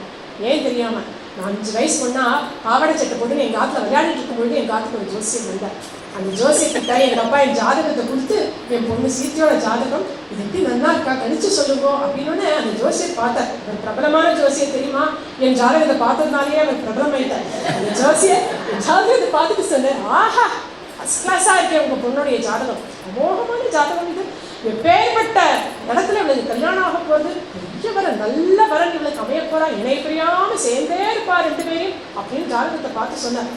ஏன் தெரியாம? நான் 5 வயசு பொண்ணா பாவாடை சட்டை போட்டு எங்கள் ஆற்றுல விளையாடிட்டு இருக்கும்பொழுது எங்கள் ஆற்றுக்கு ஒரு ஜோசியம் வந்தார். அந்த ஜோசியக்கிட்ட எங்கள் அப்பா என் ஜாதகத்தை கொடுத்து என் பொண்ணு சீத்தையோட ஜாதகம் இது எப்படி நல்லா இருக்கா கணிச்சு சொல்லுவோம் அப்படின்னு அந்த ஜோசியர் பார்த்தார். ஒரு பிரபலமான ஜோசியர் தெரியுமா, என் ஜாதகத்தை பார்த்ததுனாலேயே அவர் பிரபலமாயிட்டார். அந்த ஜோசியர் என் ஜாதகத்தை பார்த்துட்டு சொன்னார், ஆஹா ஃபஸ்ட் கிளாஸாக இருக்கேன் உங்கள் பொண்ணுடைய ஜாதகம், அமோகமான ஜாதகம், இது எப்பேற்பட்ட இடத்துல இவளுக்கு கல்யாணம் ஆக போகுது, பெரிய நிறைய வரன், நல்ல வரன் இவளுக்கு அமைய போறா, இணை பிரியாம சேர்ந்தே இருப்பா 2 பேரையும் அப்படின்னு ஜாதகத்தை பார்த்து சொன்னார்.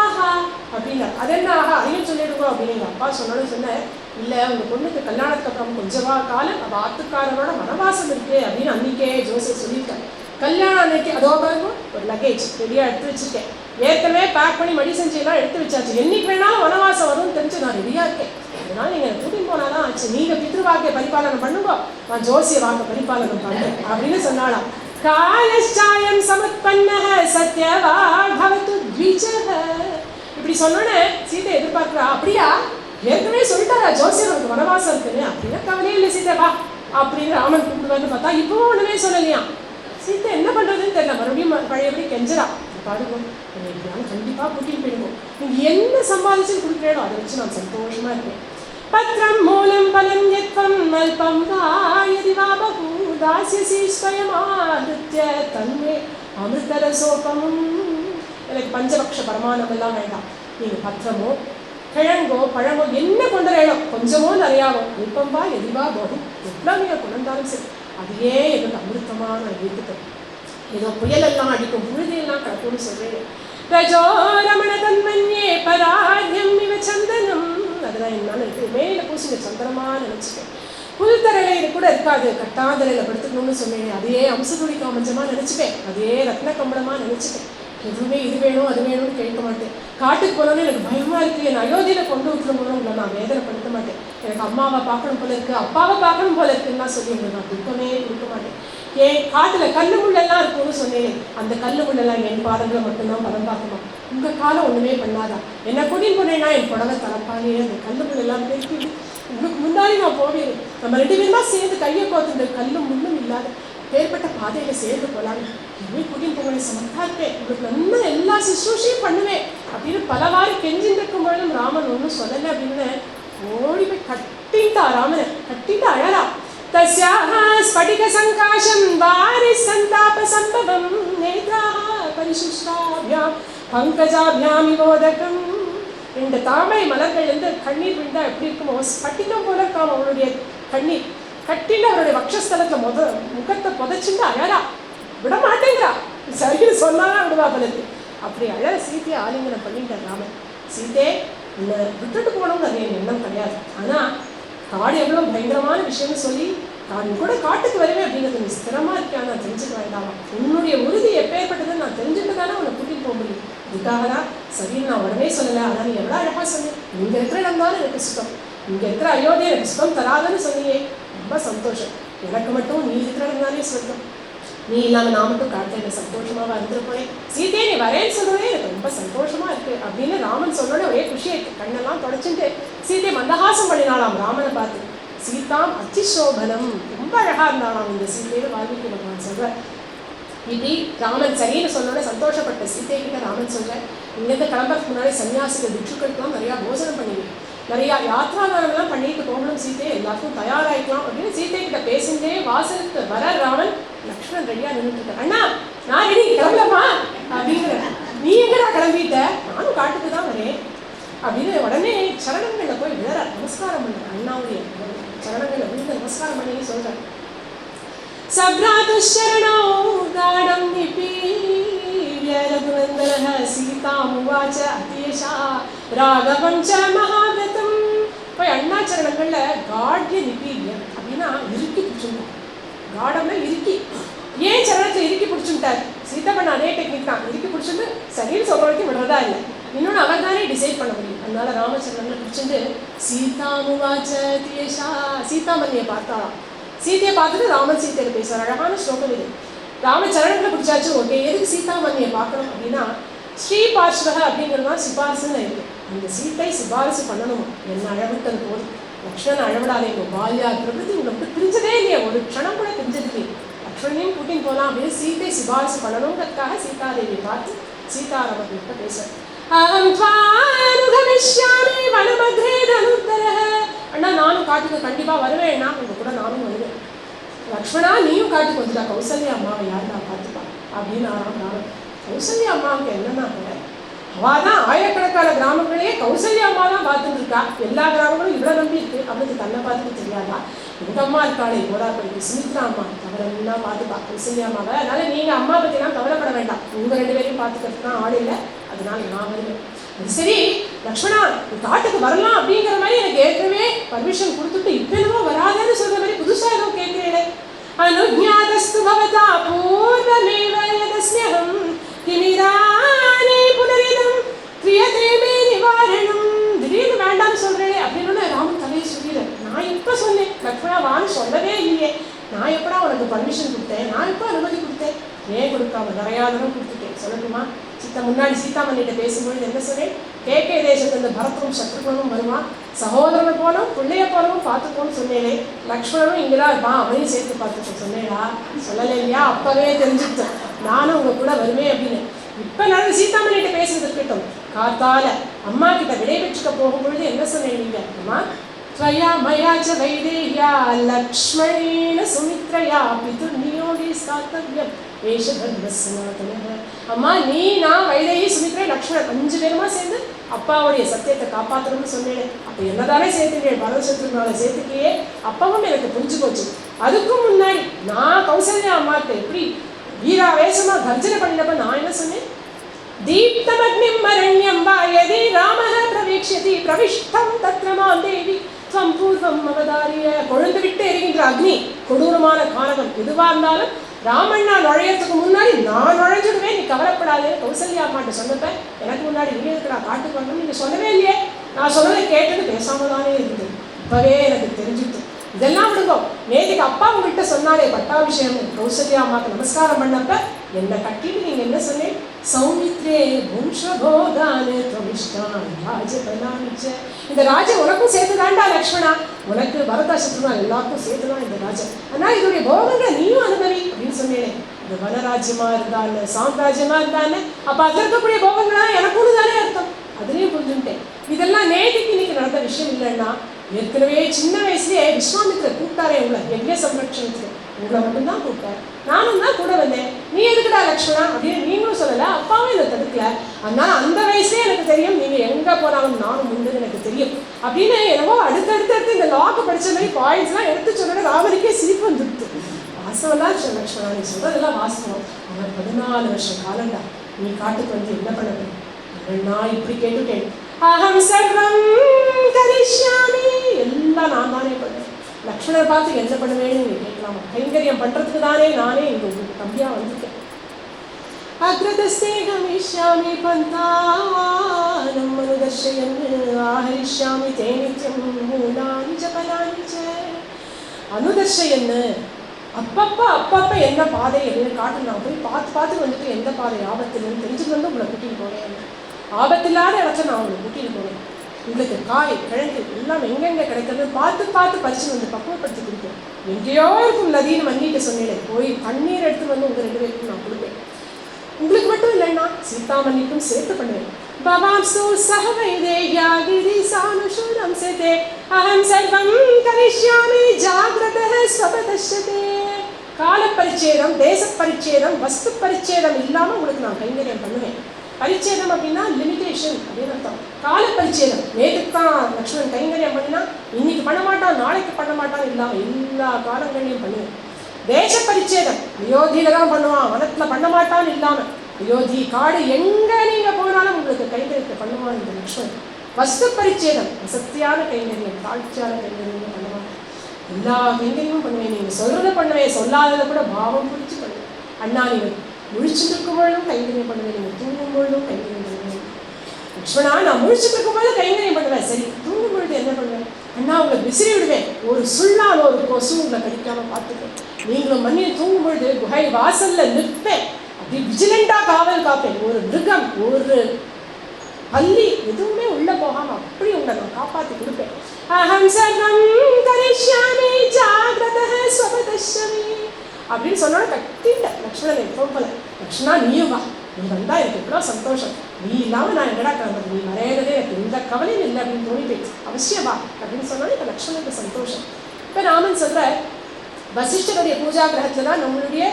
ஆஹா அப்படின்னார். அது என்ன ஆஹா அதையும் சொல்லிடுவோம் அப்படின்னு எங்கள் அப்பா சொன்னாலும் சொன்னேன். இல்லை, உங்கள் பொண்ணுக்கு கல்யாணத்துக்கு அப்புறம் கொஞ்சமா காலம் அவள் ஆத்துக்காரனோட வனவாசம் இருக்கு அப்படின்னு அன்னைக்கே ஜோசியர் சொல்லியிருக்காங்க. கல்யாணம் அன்னைக்கு அதோ பாருங்க ஒரு லக்கேஜ் ரெடியாக எடுத்து வச்சுருக்கேன். ஏற்கனவே பேக் பண்ணி மடி செஞ்செல்லாம் எடுத்து வச்சாச்சு. என்னைக்கு வேணாலும் வனவாசம் வரும்னு தெரிஞ்சு நான் ரெடியாக இருக்கேன். அதனால நீங்கள் கூட்டின்னு போனாதான் ஆச்சு. நீங்கள் பித்ருவாக்கிய பரிபாலனம் பண்ணுங்க, நான் ஜோசிய வாக்க பரிபாலனம் பண்ணுறேன் அப்படின்னு சொன்னாலாம். காலச்சாயம் சமத்பன்னஹ சத்யவான் பவது த்விஜஹ. இப்படி சொன்னோன்னே சீதை எதிர்பார்க்கிறா, அப்படியா ஏற்கனவே சொல்லிட்டாரா ஜோசியர் உனக்கு வனவாசம் இருக்குன்னு? அப்படின்னா கவலையே இல்லை சீதை வா அப்படின்னு ராமன் கூப்பிடுவான்னு பார்த்தா இப்பவும் ஒன்றுமே சொல்லலையா. சீத்தை என்ன பண்ணுறதுன்னு தெரியல, மறுபடியும் பழையபடி கெஞ்சரா. பாருங்க, எப்படியாலும் கண்டிப்பாக கூட்டின்னு போயிடுவோம், நீங்கள் என்ன சம்பாதிச்சு கொடுக்குறேனோ அதை வச்சு நான் சந்தோஷமாக இருக்கேன். பத்ரம் மூலம் பலம் யத்வம் அல்பம் வாயதி வா பஹு தாஸ்யசி ஸ்வயமாத்ய தன்மே அமிர்தரசோபமும். எனக்கு பஞ்சபக்ஷ பரமானம் எல்லாம் வேண்டாம். நீங்கள் பத்திரமோ கிழங்கோ பழமோ என்ன கொண்டுறேனோ, கொஞ்சமோ நிறையாவோ, அல்பம் வா எதிவா பஹு எவ்வளோ நீங்கள் கொண்டாலும் சரி, அதையே எனக்கு அமிர்தமாக நான் ஏற்றுக்கிறேன். ஏதோ புயலெல்லாம் அடிக்கும் புழுதியெல்லாம் கிடக்கும்னு சொல்கிறேன். ரஜோ ரமண தன்மன்யே பராஜ்யம் இவ சந்தனம். அதெல்லாம் என்னால் இருக்கு, மேலே பூசிங்க சந்தனமாக நினச்சிட்டேன். புல்தரையில் கூட இருக்காது, கட்டாந்தரையில் படுத்துக்கணும்னு சொன்னேன். அதையே அம்சதுளி காமஞ்சமாக நினச்சிப்பேன், அதே ரத்ன கம்பளமாக நினச்சிப்பேன். எதுவுமே இது வேணும் அது வேணும்னு கேட்க மாட்டேன். காட்டுக்கு போனோன்னு எனக்கு பயமாக இருக்குது, என் அயோத்தியில் கொண்டு விட்டுருமோன்னு உங்களை நான் வேதனைப்படுத்த மாட்டேன். எனக்கு அம்மாவை பார்க்கணும் போல இருக்குது, அப்பாவை பார்க்கணும் போல இருக்குன்னா சொல்லி உங்களுக்கு நான் துக்கமே கொடுக்க மாட்டேன். ஏன் காட்டில் கல்லு முள்ளெல்லாம் இருக்கும்னு சொன்னேன், அந்த கல்லு முள்ளெல்லாம் என் பாதங்களை மட்டும்தான் பலம் பார்க்கணுமா, உங்கள் காலம் ஒன்றுமே பண்ணாதா. என்ன கூட்டின்னு போனேன்னா என் புடவை தரப்பானே அந்த கல்லு முள்ளெல்லாம் பேசி உங்களுக்கு முன்னாடி நான் போவேன். நம்ம 2 பேருமா சேர்ந்து கையை கோத்துட்டு கல்லும் முள்ளும் இல்லாத பேர்பட்ட பாதையில் சேர்ந்து போகலான்னு இனிமே கூட்டின்னு போக சமத்தா இருப்பேன், உங்களுக்கு நல்லா எல்லா சுஷ்ரூஷையும் பண்ணுவேன் அப்படின்னு பலவாறு கெஞ்சின்னு இருக்கும் பொழுதும் ராமன் ஒன்றும் சொல்லலை அப்படின்னு ஓடி போய் கட்டிட்டா. ராமனை கட்டிட்டு அழறா. தஸ்யாஹ ஸ்படிக சங்காஷம் வாரிஸ் சந்தாப சம்பவம் நேத்ராஹ பரிசுஷ்டாப்யாம் பங்கஜாப்யாம் விவோதகம். 2 தாமரை மலர்கள் இருந்து கண்ணீர் விழுந்தா எப்படி இருக்குமோ ஸ்பட்டிகம் போல இருக்காம அவளுடைய கண்ணீர். கட்டிட்டு அவருடைய வக்ஷஸ்தலத்தில் முகத்தை புதைச்சிட்டு அழறா, விட மாட்டேங்கிறா. சரின்னு சொன்னாலும் விடுவா பலருக்கு. அப்படி அழற சீத்தையை ஆலிங்கனம் பண்ணிட்டார் ராமன். சீத்தே உன்னை விட்டுட்டு போகணும்னு அது என் எண்ணம் கிடையாது, ஆனால் காடு எவ்வளோ பயங்கரமான விஷயம்னு சொல்லி நான் கூட காட்டுக்கு வருவேன் அப்படிங்கிறது நீ ஸ்திரமாக இருக்கியா, நான் தெரிஞ்சுக்க வேண்டாமா. உன்னுடைய உறுதி எப்பேற்பட்டதுன்னு நான் தெரிஞ்சுட்டு தானே உன்னை கூட்டிகிட்டு போக முடியும். இதுக்காக தான் சரின்னு நான் உடனே சொல்லலை. ஆனால் நீ எவ்வளோ அழகாக சொன்னேன், இங்கே இருக்கிற இடம் தானே எனக்கு சுகம், இங்கே இருக்கிற அயோத்தியை எனக்கு சுகம் தராதுன்னு சொன்னியே, ரொம்ப சந்தோஷம். எனக்கு மட்டும் நீ இருக்கிற இடம் தானே சொர்க்கம், நீ இல்லாமல் நான் மட்டும் காட்ட எனக்கு சந்தோஷமாக இருந்துருப்போனே. சீதையை நீ வரேன்னு சொல்லுவே எனக்கு ரொம்ப சந்தோஷமா இருக்கு அப்படின்னு ராமன் சொன்னோடனே ஒரே குஷியாயிருக்கு. கண்ணெல்லாம் தொடச்சுட்டு சீதையை மந்தஹாசம் பண்ணினாலாம் ராமனை பார்த்து. சீதாம் அத்திசோபனம், ரொம்ப அழகா இருந்தாலாம் இந்த சீதையை வால்மீகி பகவான் சொல்றார். இப்படி ராமன் சரின்னு சொன்னோட சந்தோஷப்பட்ட சீதை கிட்ட ராமன் சொல்றேன், இங்கேருந்து கிளம்புறதுக்கு முன்னாடி சன்னியாசிகள் பிட்சுக்களுக்கெல்லாம் நிறையா போஜனம் பண்ணுவீங்க, நிறையா யாத்ராதானம்லாம் பண்ணிட்டு போகணும் சீதை, எல்லாருக்கும் தயாராகிக்கலாம் அப்படின்னு சீதை கிட்ட பேசிட்டே வாசலுக்கு வர ராமன். லக்ஷ்மணன் ரெடியாக நின்றுட்டு இருக்க, அண்ணா நான் ரெடி கிளம்பலமா அப்படிங்கிற. நீ எங்கடா கிளம்பிட்ட? நானும் காட்டுக்கு தான் வரேன் அப்படின்னு உடனே சரணங்களில் போய் விழற நமஸ்காரம் பண்ண. அண்ணாவுடைய சரணங்களை விழுந்து நமஸ்காரம் பண்ணி சொல்றேன். சப்ராதுஷரணோ காடம் நிபீர்ய ரகுநந்தனஹ சீதாமுவாச அத்யேஷா ராகவம் ச மகாவிரதம். போய் அண்ணா சரணங்கள்ல காட்ய நிபீர்ய அப்படின்னா இறுக்கி பிடிச்சுட்டார். காடம்னா இறுக்கி. ஏன் சரணத்தில் இறுக்கி பிடிச்சுட்டார்? சீதாபண்ண அதே டெக்னிக் தான், இறுக்கி பிடிச்சிட்டு சரின்னு சொல்ற வரைக்கும் விடுறதா இல்லை. இன்னொன்று அவர் தானே டிசைட் பண்ண முடியும். அதனால ராமச்சந்திரனை பிடிச்சிட்டு சீதாமுவாச அத்யேஷா, சீதாமணியை பார்த்தாலாம். சீதையை பார்த்துட்டு ராமன் சீத்தையை பேசுவார். அழகான ஸ்லோகம் இது. ராமச்சரணங்களை பிடிச்சாச்சு, ஓகே. எதுக்கு சீதாமணியை பார்க்கணும் அப்படின்னா ஸ்ரீ பார்ஷ்வக அப்படிங்கிறதுனா சிபாரசுன்னு இருக்கு. அந்த சீத்தை சிபாரசு பண்ணணுமா, என்ன அழவிட்டது போதும். லக்ஷ்மணன் அழவிடாதே, இப்போ பால்யா பிரபுத்தி உங்களை விட்டு பிரிஞ்சதே இல்லையா, ஒரு க்ஷணம் கூட பிரிஞ்சதுக்கு லக்ஷ்மணையும் கூட்டின்னு போகலாம் அப்படின்னு சீத்தை சிபாரசு பண்ணணுங்கிறதுக்காக சீதாதேவியை பார்த்து சீதாராமர்கிட்ட பேசுறேன். அண்ணா நானும் காட்டுக்கு கண்டிப்பா வருவேன்னா உங்க கூட நானும் வருவேன். லக்ஷ்மணா நீயும் காட்டுக்கு வந்துட்டா, கௌசல்யா அம்மாவை யாருன்னா பார்த்துப்பா அப்படின்னு ராமன். கௌசல்யா அம்மாவுக்கு என்னன்னா அவள் தான் ஆயிரக்கணக்கான கிராமங்களையே கௌசல்யா அம்மா தான் பார்த்துட்டு இருக்கா. எல்லா கிராமங்களும் இவ்வளோ நம்பி இருக்கு, அவளுக்கு தன்னை பார்த்துட்டு தெரியாதா? எங்கள் அம்மா இருக்காளே கோதாப்படிக்கு சுமித்ரா அம்மா அவரெல்லாம் பார்த்துப்பா கௌசல்யா அம்மாவை. அதனால நீங்கள் அம்மா பற்றிலாம் கவலைப்பட வேண்டாம், உங்கள் 2 பேரையும் பார்த்துக்கிறதுக்கு தான் ஆள் இல்லை, அதனால நான் வருவேன். அது சரி லக்ஷ்மணா, காட்டுக்கு வரலாம் அப்படிங்கிற மாதிரி எனக்கு ஏற்கனவே பர்மிஷன் கொடுத்துட்டு இப்போ என்னவோ வராதுன்னு சொல்கிற மாதிரி புதுசாக ஏதோ கேட்குறேன். अनुज्ञातस्तु भवता पूर्वमेव यदस्म्यहं किमिदानी पुनरिदं क्रियते मे निवारणं. திடீர்னு வேண்டாம்னு சொல்கிறேன் அப்படின்னு ராமன் தலையை சொல்லிடுறேன். நான் இப்போ சொன்னேன் லக்ஷ்மணா வான்னு சொல்லவே இல்லையே, நான் எப்படா உனக்கு பர்மிஷன் கொடுத்தேன், நான் எப்போ அனுமதி கொடுத்தேன், ஏன் கொடுக்காம நிறையா தரம் கொடுத்துட்டேன். சொல்லணுமா? முன்னாடி சீதாமணிகிட்ட பேசும்பொழுது என்ன சொன்னேன், கேகே தேசத்து இந்த பரதனும் சத்ருகனும் வருவான், சகோதரனை போனோம் பிள்ளைய போனவும் பார்த்துக்கோன்னு சொன்னேனே, லக்ஷ்மணனும் இங்கேதான் இருப்பான் அவனையும் சேர்த்து பார்த்துக்கோ சொன்னேடா. சொல்லலை இல்லையா? அப்பவே தெரிஞ்சுக்கிட்டேன் நானும் உங்க கூட வருவேன் அப்படின்னு. இப்போ நான் சீதாமணிகிட்ட பேசுறது இருக்கட்டும், காத்தால அம்மா கிட்ட விடைபெற்றுக்க போகும்பொழுது என்ன சொன்னேன் நீங்க, அம்மா त्वया मया च वैदेह्या लक्ष्मणेन सुमित्रया पितुर्नियोगे स्थातव्यम् एष धर्मस्सनातनः. அம்மா நீ நான் வைதேகி சுமித்ரை லக்ஷ்மணன் 5 பேருமா சேர்ந்து அப்பாவுடைய சத்தியத்தை காப்பாற்றணும்னு சொன்னேன். அப்போ என்னதானே சேர்த்துட்டேன், பரதசத்ருனால சேர்த்துக்கையே அப்பவும் எனக்கு புரிஞ்சு போச்சு. அதுக்கும் முன்னாடி நான் கௌசல்யா அம்மாட்ட எப்படி வீராவேசமா கர்ஜனை பண்ணினப்ப நான் என்ன சொன்னேன், दीप्तमग्निं मरण्यं वा यदि रामः प्रवीक्ष्यति प्रविष्टं तत्र मां देवी त्वं पूर्वम् अवधार्य. கொழுந்து விட்டு எரிகின்ற அக்னி கொடூரமான காரணம் எதுவாக இருந்தாலும் ராமண்ணா நுழையத்துக்கு முன்னாடி நான் நுழைஞ்சிடுவேன், நீ கவலைப்படாதே கௌசல்யா அம்மாட்ட சொன்னப்ப எனக்கு முன்னாடி நீ எதுக்கு நான் காட்டுக்கு வரணும் நீங்கள் சொல்லவே இல்லையே. நான் சொன்னதை கேட்டுட்டு பேசாம தானே இருந்தது. இப்பவே எனக்கு தெரிஞ்சுட்டு இதெல்லாம் விடுங்க. நேற்றுக்கு அப்பா உங்கள்கிட்ட சொன்னாலே பட்டாபிஷேகம் கௌசல்யா அம்மாவுக்கு நமஸ்காரம் பண்ணப்ப என்னை கட்டிட்டு நீங்கள் என்ன சொன்னேன், சௌமித்ரே வம்சபோகானு பிரவிஷ்டான் ராஜபலானிச்ச. இந்த ராஜன் உனக்கும் சேர்த்து தாண்டா லக்ஷ்மணா, உனக்கு பரதா சத்ருனா எல்லாருக்கும் சேர்த்து தான் இந்த ராஜன். ஆனால் இதோடைய போகங்களை நீயும் அனுபவி அப்படின்னு சொன்னேன். இந்த வனராஜ்யமா இருந்தான்னு சாம்ராஜ்யமா இருந்தான்னு அப்போ அதில் இருக்கக்கூடிய போகங்களா எனக்குன்னு தானே அர்த்தம். அதுலேயும் புரிஞ்சுட்டேன். இதெல்லாம் நேற்றுக்கு இன்னைக்கு நடந்த விஷயம் இல்லைன்னா, ஏற்கனவே சின்ன வயசுலேயே விஸ்வாமித்திரர் கூப்பிட்டாரே உங்களை யஜ்ஞ சம்ரட்சணத்துக்கு, உங்களை மட்டும்தான் கூப்பிட்டார், நானும் தான் கூட வந்தேன். நீ எதுக்குடா லக்ஷ்மணா அப்படின்னு நீங்களும் சொல்லலை, அப்பாவும் இதை தடுக்கல. அதனால அந்த வயசுலேயே எனக்கு தெரியும் நீங்கள் எங்கே போனாலும் நானும் உண்டு எனக்கு தெரியும் அப்படின்னு என்னவோ அடுத்தடுத்து இந்த லாக்கு படித்த மாதிரி பாயிண்ட்ஸ்லாம் எடுத்து சொன்னோட ராமனுக்கே சிரிப்பு வந்துடுது. வாசவெல்லாம் லக்ஷ்மணா நீ சொல்கிறதெல்லாம் வாசவம். அவன் 14 வருஷம் காலண்டா நீ காட்டுக்கு வந்து என்ன பண்ண போறேன். நான் இப்படி கேட்டுட்டேன், அகம் சர்வம் கரிஷ்யாமி, எல்லாம் நான் தானே பண்ணுவேன். லக்ஷ்மணரை பார்த்து என்ன பண்ணுவேன்னு நீங்கள் கேட்கலாமா? கைங்கரியம் பண்ணுறதுக்கு தானே நானே இங்கே உங்களுக்கு தம்பியாக வந்துட்டேன். அக்ரதஸ்தே கமிஷ்யாமி பந்தானம் அனுதர்ஷயன் ஆஹரிஷ்யாமி தே நித்யம் மூலானி ச பலானி ச. அனுதர்ஷயன்னு அப்பப்போ என்ன பாதை அப்படின்னு காட்டு, நான் போய் பார்த்து வந்துட்டு எந்த பாதை ஆபத்துலன்னு தெரிஞ்சுட்டு வந்து உங்களை கூட்டிகிட்டு போகிறேன். ஆபத்தில்லாத இடத்த நான் உங்களை கூட்டிகிட்டு போகிறேன். உங்களுக்கு காய் கிழங்கு எல்லாம் எங்கெங்கே கிடைக்கிறது பார்த்து பறிச்சு வந்து பக்குவப்படுத்தி கொடுப்பேன். எங்கேயோ இருக்கும் நதின்னு மன்னிக்க சொன்னேன், போய் தண்ணீர் எடுத்து வந்து உங்கள் 2 பேருக்கும் நான் கொடுப்பேன். உங்களுக்கு மட்டும் இல்லைன்னா சீதாமணிக்கும் சேர்த்து பண்ணுவேன். பவாம்சு சஹ வைதேஹ்யா கிரிசானுஷூரம் சேதே அஹம் சர்வம் கரிஷ்யாமி ஜாக்ரதஹ ஸ்வபதஷ்யதே. கால பரிச்சேதம், தேச பரிச்சேதம், வஸ்து பரிச்சேதம் இல்லாமல் உங்களுக்கு நான் கைங்கரியம் பண்ணுவேன். பரிச்சேதம் அப்படின்னா லிமிடேஷன் அப்படின்னு அர்த்தம். கால பரிச்சேதம், நேற்றுக்கு தான் லக்ஷ்மணன் கைங்கரியம் பண்ணினா இன்னைக்கு பண்ண மாட்டான் நாளைக்கு பண்ண மாட்டான் இல்லாமல் எல்லா காலங்களையும் பண்ணுவேன். தேச பரிச்சேதம் அயோத்தியில தான் பண்ணுவான், வனத்தில் பண்ண மாட்டான்னு இல்லாமல் அயோத்தி காடு எங்கே நீங்கள் போனாலும் உங்களுக்கு கைங்கரியத்தை பண்ணுவான் இந்த லக்ஷ்மணன். வஸ்து பரிச்சேதம் வசத்தியான கைங்கரியம் தாழ்ச்சியான கைங்கரியம் பண்ணுவான். எல்லா கைங்கரியமும் பண்ணுவேன். நீங்கள் சொல்கிறத பண்ணுவேன், சொல்லாததை கூட பாவம் பிடிச்சி பண்ணுவேன். அண்ணா நீங்கள் முழிச்சுட்டு இருக்கும் பொழுதும் கைங்கரியம் பண்ணுவேன், நீங்கள் தூங்கும் பொழுதும் கைங்கரியம் பண்ணுவேன். லக்ஷ்மணா நான் முழிச்சுட்டு இருக்கும் பொழுது கைங்கரியம் பண்ணுவேன், சரி தூங்கும் பொழுது என்ன பண்ணுவேன், அண்ணா உங்களை விசிறி விடுவேன், ஒரு சுள்ளால் ஒரு கொசு உங்களை கடிக்காம பார்த்துப்பேன். நீங்களும் மண்ணில் தூங்கும் பொழுது குகை வாசல்ல நிற்பேன், அப்படி விஜிலண்டாக காவல் காப்பேன். ஒரு மிருகம் ஒரு பள்ளி எதுவுமே உள்ள போகாம அப்படி உங்களை நான் காப்பாற்றி கொடுப்பேன். அஹம் சர்வம் கரிஷ்யாமி ஜாக்ரதஹ ஸ்வபதஷ்யமி அப்படின்னு சொன்னோட கட்டிட்ட லக்ஷ்மணன் எப்பவும் போல, லக்ஷ்மணா நீயும் வா, நீ வந்தா எனக்கு எவ்வளோ சந்தோஷம், நீ இல்லாமல் நான் எங்கடா கிளம்புறது, நீ வரையறதே எனக்கு எந்த கவலையும் இல்லை அப்படின்னு தோணிப்பேன், அவசியம் வா அப்படின்னு சொன்னாலும் இப்போ லக்ஷ்மணனுக்கு சந்தோஷம். இப்போ ராமன் சொல்கிற வசிஷ்டருடைய பூஜா கிரகத்தில் தான் நம்மளுடைய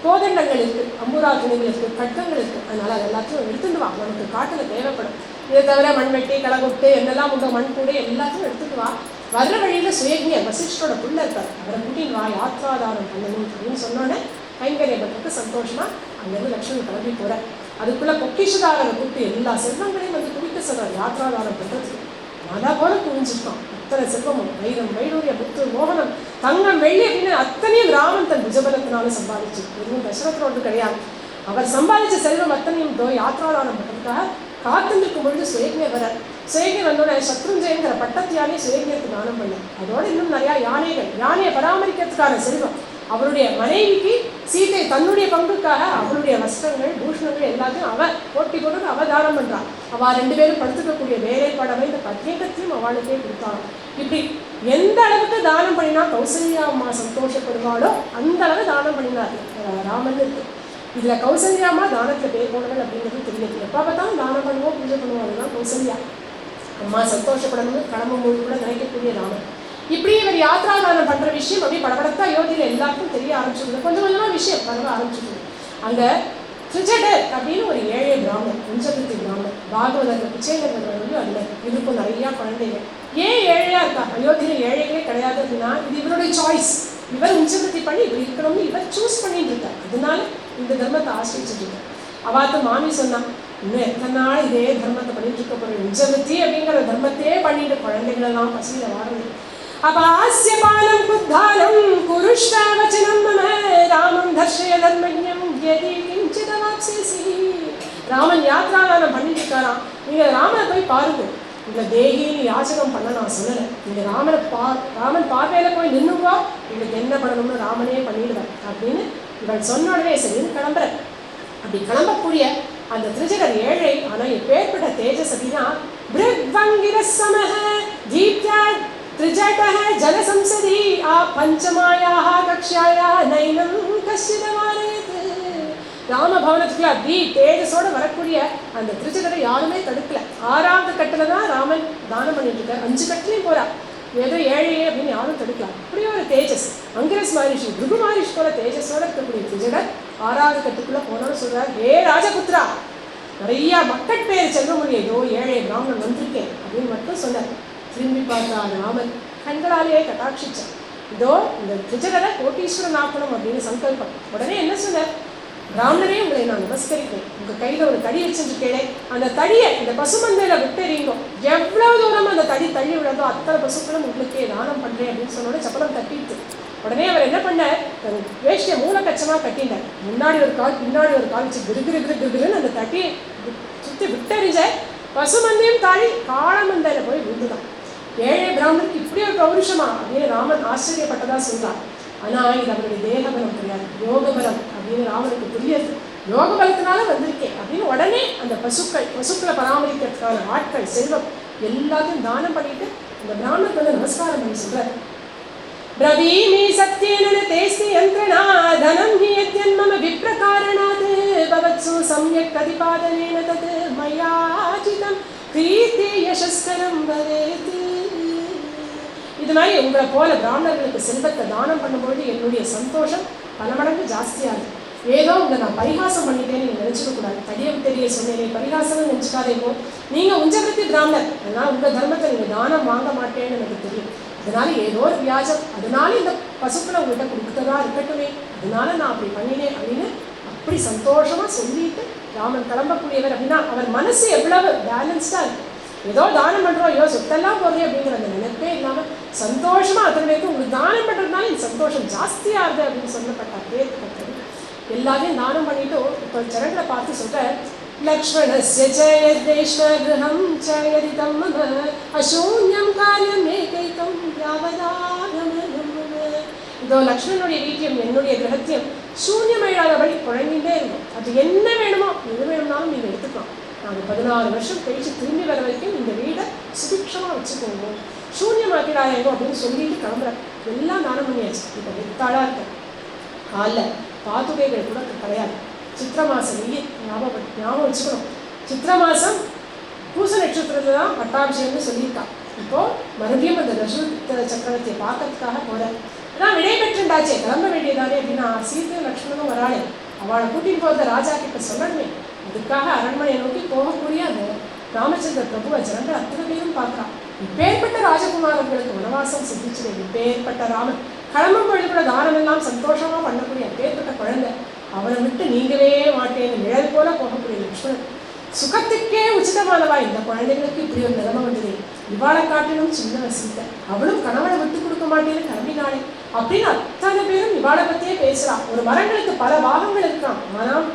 கோதண்டங்கள் இருக்குது, அம்புராகிணிகள் இருக்குது, கட்டங்கள் இருக்குது. அதனால் அது எல்லாத்தையும் எடுத்துட்டு வா, நமக்கு காட்டில் தேவைப்படும். இதை தவிர மண்வெட்டி களகுட்டு என்னெல்லாம் உண்டோ மண் கூட எல்லாத்தையும் எடுத்துட்டு வா. வர்ற வழியில் சுயஜ்ஞர் வசிஷ்டரோட புள்ள இருப்பார், அவரை கூட்டின்னு வா யாத்ராதாரம் பண்ணணும் அப்படின்னு சொன்னோன்னே கைங்கரியப்பட்டிருக்கு சந்தோஷமாக அங்கேருந்து லக்ஷ்மணன் கிளம்பி போகிறார். அதுக்குள்ளே பொக்கிஷதாரரை கூப்பிட்டு எல்லா செல்வங்களையும் வந்து குவிக்க சொல்கிறார் யாத்ராதாரம் பண்ணுறதுக்கு. மழை போல குவிஞ்சிருக்கான் அத்தனை செல்வமும், வைரம் வைடூரிய முத்து மோகனம் தங்கம் வெள்ளி அப்படின்னு அத்தனையும் ராமன் தன் புஜபலத்தினால சம்பாதிச்சு, எதுவும் தசரத்தோடு கிடையாது. அவர் சம்பாதிச்ச செல்வம் அத்தனையும் யாத்ராதானம் பண்ணுறதுக்காக காத்துருக்கும் பொழுது சுயஜ்ஞர் வரார். சுயஜ்ஞர் வந்தோட சத்ருஞ்சயங்கிற பட்டத்தியாலே சுயஜ்ஞருக்கு தானம் பண்ணார். அதோடு இன்னும் நிறையா யானைகள், யானையை பராமரிக்கிறதுக்கான செல்வம், அவருடைய மனைவிக்கு சீதை தன்னுடைய பங்குக்காக அவளுடைய வஸ்திரங்கள் பூஷணங்கள் எல்லாத்தையும் அவ போட்டி போட்டு அவ தானம் பண்றான். அவள் 2 பேரும் படுத்துக்கக்கூடிய வேலைப்பாடவை இந்த பத்யங்கத்தையும் அவளுக்கே கொடுத்தாங்க. இப்படி எந்த அளவுக்கு தானம் பண்ணினா கௌசல்யா அம்மா சந்தோஷப்படுவாளோ அந்த அளவு தானம் பண்ணினார் ராமன் இருக்கு. இதுல கௌசல்யா அம்மா தானத்துல பேர் போனவள் அப்படிங்கிறது தெரியாது. எப்போ பார்த்தாலும் தானம் பண்ணுவோம் பூஜை பண்ணுவோம், அதுதான் கௌசல்யா அம்மா சந்தோஷப்படணும்னு கிளம்பும் போது கூட நினைக்கக்கூடிய ராமன். இப்படி இவர் யாத்ராதானம் பண்ற விஷயம் அப்படியே படபடத்தா அயோத்தியில எல்லாருக்கும் தெரிய ஆரம்பிச்சுடுது. கொஞ்சம் கொஞ்சமா விஷயம் பரவ ஆரம்பிச்சுடுது. அங்க திரிஜடர் அப்படின்னு ஒரு ஏழை பிராமணர், உஞ்சபுத்தி பிராமணர், பாகவதர் பிச்சைங்கர் அதுல இதுக்கும் நிறைய குழந்தைகள். ஏன் ஏழையா இருக்கா? அயோத்தியில ஏழைகளே கிடையாது அப்படின்னா இது இவருடைய சாய்ஸ். இவர் உஞ்சபுத்தி பண்ணி இப்படி இருக்கணும்னு இவர் சூஸ் பண்ணிட்டு இருக்கார். அதனால இந்த தர்மத்தை ஆசிரிச்சுட்டு இருக்கார். அவாத்து மாமி சொன்னான், இன்னும் எத்தனை நாள் இதே தர்மத்தை பண்ணிட்டு இருக்க போற, உஞ்சபுத்தி அப்படிங்கிற தர்மத்தையே பண்ணிட்டு குழந்தைகள் எல்லாம் பசியில வாடுறது. அபாஸ்யபாலம் குத்தாலம் குருஷ்டாவச்சனம் மம ராமம் தர்ஷய தர்மஜ்ஞம் யதி கிஞ்சிதவாப்சிசி. ராமன் யாத்ராதானம் பண்ணிட்டு இருக்காராம். நீங்க ராமனை போய் பாருங்க. இந்த தேகின்னு யாச்சகம் பண்ண நான் சொல்லலை. நீங்க ராமன் பார்வையில போய் நின்னுவா, இவளுக்கு என்ன பண்ணணும்னு ராமனே பண்ணிடுவேன் அப்படின்னு இவள் சொன்ன உடனே சரின்னு கிளம்புற. அப்படி கிளம்பக்கூடிய அந்த திரிஜடர் ஏழை, ஆனா எப்பேற்பட்ட தேஜஸ் அப்படின்னா பிருக்வங்கிரசமஹ தீப்யா त्रिजटः जलसंसदि पंचमायाः कक्ष्यायाः नैनं कश्चित् वारयत्. ராமபவனத்துக்குள்ள அப்படி தேஜஸோட வரக்கூடிய அந்த திருச்சடரை யாருமே தடுக்கல. 6வது கட்டில தான் ராமன் தானம் பண்ணிட்டு இருக்காரு. 5 கட்டிலையும் போறா, ஏதோ ஏழையே அப்படின்னு யாரும் தடுக்கலாம். அப்படியே ஒரு தேஜஸ் அங்கிரஸ் மகரிஷி பிருகு மகரிஷி போல தேஜஸோட இருக்கக்கூடிய திருச்சடர் 6வது கட்டுக்குள்ள போனோன்னு சொல்றாரு, ஏ ராஜபுத்ரா, நிறைய மக்கள் பேர் செல்ல முடியும், ஏதோ ஏழை பிராமணன் வந்திருக்கேன் அப்படின்னு மட்டும் சொன்னார். திரும்பி பார்த்தா ராமன் கண்களாலேயே கட்டாட்சிச்சார். இதோ இந்த திருஜடரை கோட்டீஸ்வரன் ஆக்கணும் அப்படின்னு சங்கல்பம். உடனே என்ன சொன்னார், பிராமணரே உங்களை நான் நமஸ்கரிப்பேன். உங்க கையில ஒரு தடி வச்சுருக்கேனே, அந்த தடியை இந்த பசுமந்தையில விட்டெறிங்கோ. எவ்வளவு தூரம் அந்த தடி தள்ளி விழந்தோ அத்தனை பசுக்களும் உங்களுக்கே தானம் பண்றேன் அப்படின்னு சொன்னோட சப்பலம் தட்டிட்டு உடனே அவர் என்ன பண்ணார், வேஷ்டிய மூலக்கச்சமா கட்டினார். முன்னாடி ஒரு கால் பின்னாடி ஒரு கால் வச்சு கிருகிருன்னு அந்த தட்டியை சுற்றி விட்டெறிஞ்ச பசுமந்தையும் தாண்டி காளமந்தையில போய் விழுந்துதான். ஏழை பிராமணருக்கு இப்படி ஒரு பௌருஷமா அப்படின்னு ராமன் ஆச்சரியப்பட்டதா சொல்றார். ஆனா இது அவருடைய தேகபலம் கிடையாது, யோகபலம் அப்படின்னு ராமனுக்கு புரியாது. யோக பலத்தினால வந்திருக்கேன் அப்படின்னு உடனே அந்த பசுக்களை பராமரிக்கிறதுக்கான ஆட்கள் செல்வம் எல்லாத்தையும் தானம் பண்ணிட்டு அந்த பிராமணருக்கு வந்து நமஸ்காரம் பண்ணி சொல்றாரு. ब्रवीमि सत्येन न तेस्ति यन्त्रणा धनं हि यद्यन्मम विप्रकारणात् भवत्सु सम्यक् प्रतिपादनेन तत् मयाचितं प्रीति यशस्करं भवेत्. இது மாதிரி உங்களை போல பிராமணர்களுக்கு செல்வத்தை தானம் பண்ணும்போது என்னுடைய சந்தோஷம் பல மடங்கு ஜாஸ்தியாகுது. ஏதோ உங்களை நான் பரிகாசம் பண்ணிட்டேன்னு நீங்கள் நினச்சிடக்கூடாது. தெரிய சொன்னேனே பரிகாசம்னு நினச்சிக்காதேப்போ. நீங்கள் உஞ்சவருத்தி பிராமணர், அதனால் உங்கள் தர்மத்தை நீங்கள் தானம் வாங்க மாட்டேன்னு எனக்கு தெரியும். அதனால ஏதோ ஒரு வியாஜம், அதனால இந்த பசுக்களை உங்கள்கிட்ட கொடுத்ததா இருக்கட்டுமே, அதனால நான் அப்படி பண்ணினேன் அப்படின்னு அப்படி சந்தோஷமா சொல்லிட்டு ராமன் கிளம்பக்கூடியவர். அப்படின்னா அவர் மனசு எவ்வளவு பேலன்ஸ்டா இருக்கு. ஏதோ தானம் பண்றோம், ஐயோ சொத்தெல்லாம் போடுறேன் அப்படிங்கிற அந்த நினைப்பே இல்லாம சந்தோஷமா அத்தனை பேருக்கு உங்களுக்கு தானம் பண்றதுனால இந்த சந்தோஷம் ஜாஸ்தியா இருக்கு அப்படின்னு சொல்லப்பட்ட பேர்க்கப்பட்டது. எல்லாத்தையும் தானம் பண்ணிட்டு இப்போ சரங்களை பார்த்து சொல்ற, லக்ஷ்மணஸ்ய ச யத்வைஷ்ணவகிருஹம் ச யதிதம் மம அசூன்யம் காரியம் ஏகைகம் யாவதாகமனம் மம. இதோ லக்ஷ்மணனுடைய வீட்டியம் என்னுடைய கிரகத்தியம் சூன்யமில்லாதபடி குழம்பிகிட்டே இருக்கும். அது என்ன வேணுமோ எது வேணும்னாலும் நீங்கள் எடுத்துக்கலாம். நாங்கள் 14 வருஷம் கழிச்சு திரும்பி வர வரைக்கும் இந்த வீடை சுபிக்ஷமாக வச்சுக்கோங்க, சூன்யமாக்கிடாதேங்கோ அப்படின்னு சொல்லிட்டு கிளம்புறேன். எல்லாம் தானம் பண்ணியாச்சு. இப்போ வெத்தாளாக இருக்க காலில் பாதுகைகள் கூட கிடையாது. சித்திர மாதம் வெயில் ஞாபகம் வச்சுக்கணும். சித்திர மாதம் பூச நட்சத்திரத்தில் தான் பட்டாபிஷேகம்னு சொல்லியிருக்கா. இப்போது மறுபடியும் அந்த தசரத சக்கரவர்த்தியை பார்க்கறதுக்காக போகிறேன். ஆனால் விடை பெற்றுண்டாச்சே கிளம்ப வேண்டியதானே அப்படின்னா சீத்தையும் லக்ஷ்மணனும் வராளே, அவளை கூட்டிகிட்டு போகிறத ராஜா கிட்ட சொல்லணுமே. அதுக்காக அரண்மனையை நோக்கி போகக்கூடிய அந்த ராமச்சந்திர பிரபுவை ஜனங்கள் அத்தனை பேரும் பார்க்குறான். இப்பேற்பட்ட ராஜகுமாரர்களுக்கு வனவாசம் சித்திச்சுது. இப்பேற்பட்ட ராமன் கிளம்பும் பொழுது கூட தானம் எல்லாம் சந்தோஷமா பண்ணக்கூடிய அப்பேற்பட்ட குழந்தை, அவனை விட்டு நீங்கவே மாட்டேன்னு நிழல் போல போகக்கூடிய லக்ஷ்மணன் சுகத்துக்கே உச்சிதமானவா. இந்த குழந்தைகளுக்கு இப்படி ஒரு நிலைமை வந்தது, இவாளை காட்டிலும் சின்ன சீத்தை, அவளும் கணவனை விட்டு கொடுக்க மாட்டேன்னு கிளம்பினாளே அப்படின்னு அத்தனை பேரும் இவாளை பத்தியே பேசுறான். ஒரு மரங்களுக்கு பல பாகங்கள் இருக்கான், ஆனால்